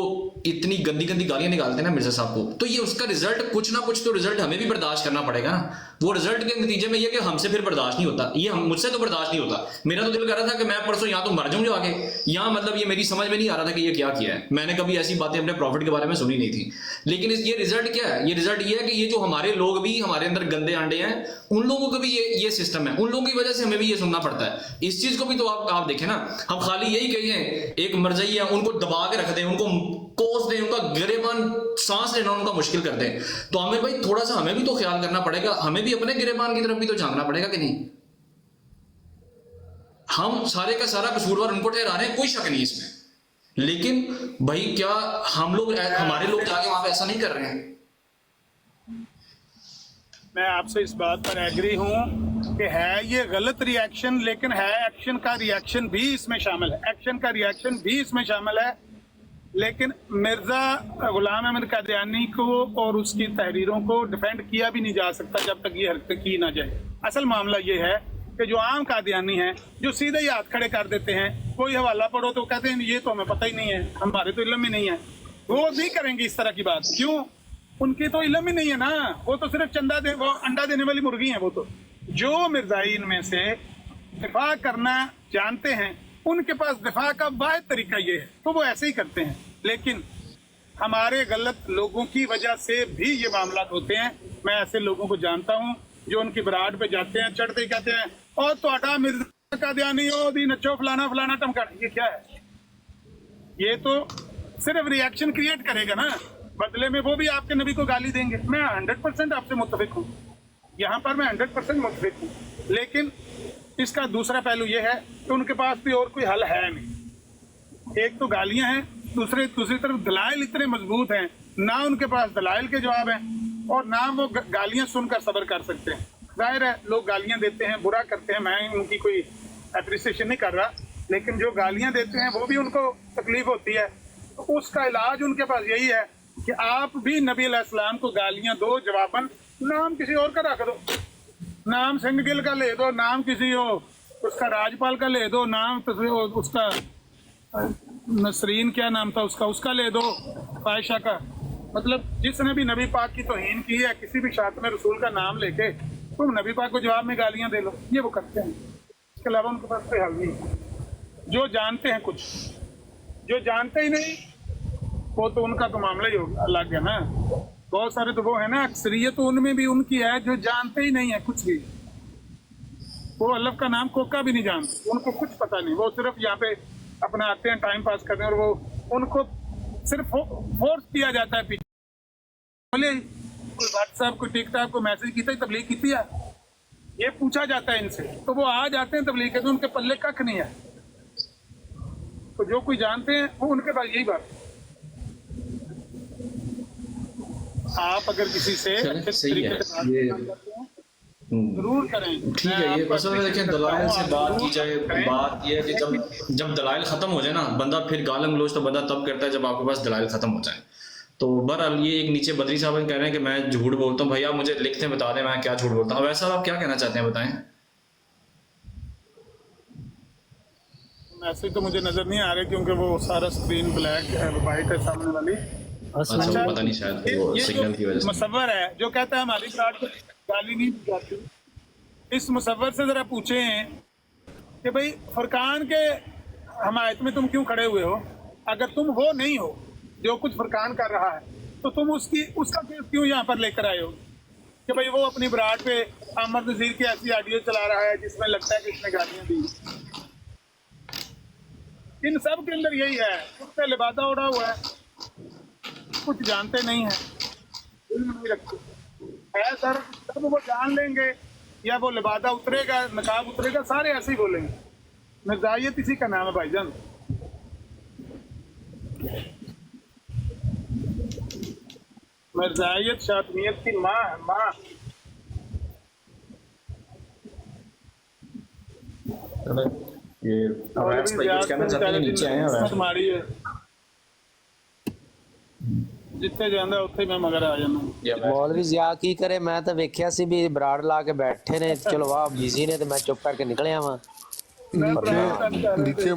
اتنی گندی گالیاں نکالتے ہیں نا مرزا صاحب کو، تو یہ اس کا رزلٹ کچھ نہ کچھ تو رزلٹ ہمیں بھی برداشت کرنا پڑے گا نا. وہ رزلٹ کے نتیجے میں یہ کہ ہم سے پھر برداشت نہیں ہوتا، یہ مجھ سے تو برداشت نہیں ہوتا. میرا تو دل کر رہا تھا کہ میں پرسوں یہاں تو مر جاؤں جو آگے، یہاں مطلب یہ میری سمجھ میں نہیں آ رہا تھا کہ یہ کیا ہے. میں نے کبھی ایسی باتیں اپنے پروفٹ کے بارے میں سنی نہیں تھی. لیکن یہ رزلٹ کیا ہے؟ یہ رزلٹ یہ ہے کہ یہ جو ہمارے لوگ بھی ہمارے اندر گندے انڈے ہیں، ان لوگوں کا بھی یہ سسٹم ہے، ان لوگوں کی وجہ سے ہمیں بھی یہ سننا پڑتا ہے. اس چیز کو بھی تو آپ دیکھیں نا. ہم خالی یہی کہیں ایک مرزئی ہے ان کو دبا کے رکھ دیں، ان کو کوس دیں، ان کا گریبان سانس لینا ان کا مشکل کر دیں، تو ہمیں بھائی تھوڑا سا ہمیں بھی تو خیال کرنا پڑے گا، ہمیں بھی اپنے گریبان کی طرف بھی تو جھانکنا پڑے گا کہ نہیں. ہم سارے کا سارا قصوروار ان کو ٹھہرا رہے ہیں، کوئی شک نہیں اس میں. لیکن بھائی کیا ہمارے لوگ جا کے وہاں پہ ایسا نہیں کر رہے ہیں؟ میں آپ سے اس بات پر ایگری ہوں کہ ہے یہ غلط ری ایکشن، لیکن ہے ایکشن کا ری ایکشن بھی اس میں شامل ہے، ایکشن کا ری ایکشن بھی اس میں شامل ہے. لیکن مرزا غلام احمد قادیانی کو اور اس کی تحریروں کو ڈیفینڈ کیا بھی نہیں جا سکتا جب تک یہ حرکت کی نہ جائے. اصل معاملہ یہ ہے کہ جو عام قادیانی ہیں جو سیدھے ہی ہاتھ کھڑے کر دیتے ہیں، کوئی حوالہ پڑھو تو کہتے ہیں یہ تو ہمیں پتہ ہی نہیں ہے، ہمارے تو علم ہی نہیں ہے. وہ نہیں کریں گے اس طرح کی بات. کیوں؟ ان کی تو علم ہی نہیں ہے نا، وہ تو صرف وہ انڈا دینے والی مرغی ہیں. وہ تو جو مرزائین میں سے دفاع کرنا جانتے ہیں، ان کے پاس دفاع کا واحد طریقہ یہ ہے تو وہ ایسے ہی کرتے ہیں. لیکن ہمارے غلط لوگوں کی وجہ سے بھی یہ معاملات ہوتے ہیں. میں ایسے لوگوں کو جانتا ہوں جو ان کی براڈ پہ جاتے ہیں، چڑھتے ہی کہتے ہیں اور تو اٹا مرزا قادیانی ہو دی نچو فلانا فلانا ٹمکانا. یہ کیا ہے؟ یہ تو صرف ری ایکشن کریٹ کرے گا نا، بدلے میں وہ بھی آپ کے نبی کو گالی دیں گے. میں 100% آپ سے متفق ہوں، یہاں پر میں 100% متفق ہوں. لیکن اس کا دوسرا پہلو یہ ہے کہ ان کے پاس بھی اور کوئی حل ہے نہیں. ایک تو گالیاں ہیں، دوسری طرف دلائل اتنے مضبوط ہیں، نہ ان کے پاس دلائل کے جواب ہیں اور نہ وہ گالیاں سن کر صبر کر سکتے ہیں. ظاہر ہے لوگ گالیاں دیتے ہیں، برا کرتے ہیں، میں ان کی کوئی اپریسیشن نہیں کر رہا، لیکن جو گالیاں دیتے ہیں وہ بھی ان کو تکلیف ہوتی ہے. تو اس کا علاج ان کے پاس یہی ہے کہ آپ بھی نبی علیہ السلام کو گالیاں دو، جواباً نام کسی اور کا رکھ دو، نام سنگھ گل کا لے دو، نام کسی اس کا راجپال کا لے دو، نام اس کا نسرین کیا نام تھا اس کا لے دو، عائشہ کا. مطلب جس نے بھی نبی پاک کی توہین کی ہے، کسی بھی شاطم رسول کا نام لے کے تم نبی پاک کو جواب میں گالیاں دے لو. یہ وہ کرتے ہیں، اس کے علاوہ ان کے پاس کوئی حل نہیں. جو جانتے ہیں کچھ، جو جانتے ہی نہیں وہ تو ان کا تو معاملہ ہی ہوگا الگ ہے نا. بہت سارے تو وہ ہیں نا، اکثریت ان میں بھی ان کی ہے جو جانتے ہی نہیں ہے کچھ بھی. وہ اللہ کا نام کوکا بھی نہیں جانتے، ان کو کچھ پتہ نہیں. وہ صرف یہاں پہ اپنا آتے ہیں، ٹائم پاس کرتے ہیں، اور وہ ان کو صرف فورس کیا جاتا ہے پیچھے. بولے کوئی واٹس ایپ کوئی ٹک ٹاک کو میسج کیتا ہے، تبلیغ کیتی ہے، یہ پوچھا جاتا ہے ان سے، تو وہ آ جاتے ہیں تبلیغ کے، تو ان کے پلے ککھ نہیں ہے. تو جو کوئی جانتے ہیں وہ ان کے پاس یہی بات ہے. آپ اگر کسی سے ضرور کریں، ٹھیک ہے. یہ اصل میں دیکھیں دلائل سے بات کی جائے، بات یہ ہے کہ جب دلائل ختم ہو جائے نا، بندہ پھر گالم گلوچ تو بندہ تب کرتا ہے جب آپ کے پاس دلائل ختم ہو جائے. تو بہرحال یہ ایک نیچے بدری صاحب کہہ رہے ہیں کہ میں جھوٹ بولتا ہوں. بھائی آپ مجھے لکھتے بتا دیں میں کیا جھوٹ بولتا ہوں. اب ایسا آپ کیا کہنا چاہتے ہیں بتائیں. ایسے تو مجھے نظر نہیں آ رہے کیونکہ وہ سارا اسکرین بلیک ہے، وائٹ ہے سامنے والی. اچھا پتہ نہیں شاید وہ سگنل کی وجہ سے. مصور ہے جو کہتا ہے ہماری براڈ کو گالی نہیں دی جاتی، اس مصور سے ذرا پوچھیں کہ بھائی فرقان کے حمایت میں تم کیوں کھڑے ہوئے ہو؟ اگر تم وہ نہیں ہو جو کچھ فرقان کر رہا ہے تو تم اس کا کیس کیوں یہاں پر لے کر آئے ہو کہ بھائی وہ اپنی براڈ پہ احمد نذیر کی ایسی آڈیو چلا رہا ہے جس میں لگتا ہے کہ اس نے گالیاں دی. ان سب کے اندر یہی ہے، اس پہ لبادہ اڑا ہوا ہے، کچھ جانتے نہیں ہیں. इल्म नहीं रखते है सर। जब वो जान लेंगे या वो लिबादा उतरेगा, नकाब उतरेगा, सारे ऐसे ही बोलेंगे। मिर्जायत इसी का नाम है भाईजान। मिर्जायत शातमियत की माँ है, माँ। ये अवैस भाई कुछ कहना चाहते हैं, नीचे आए हैं अवैस। माड़ी है ਜਿੱਥੇ ਜਾਂਦਾ ਉੱਥੇ ਮੈਂ ਮਗਰ ਆ ਜਾਂਦਾ। ਮੌਲਵੀ ਜ਼ਿਆ ਕੀ ਕਰੇ, ਮੈਂ ਤਾਂ ਵੇਖਿਆ ਸੀ ਵੀ ਬਰਾੜ ਲਾ ਕੇ ਬੈਠੇ ਨੇ, ਚਲੋ ਵਾਹ ਬਿਜ਼ੀ ਨੇ ਤੇ ਮੈਂ ਚੁੱਪ ਕਰਕੇ ਨਿਕਲਿਆ ਵਾਂ। ਮੈਂ ਨੀਚੇ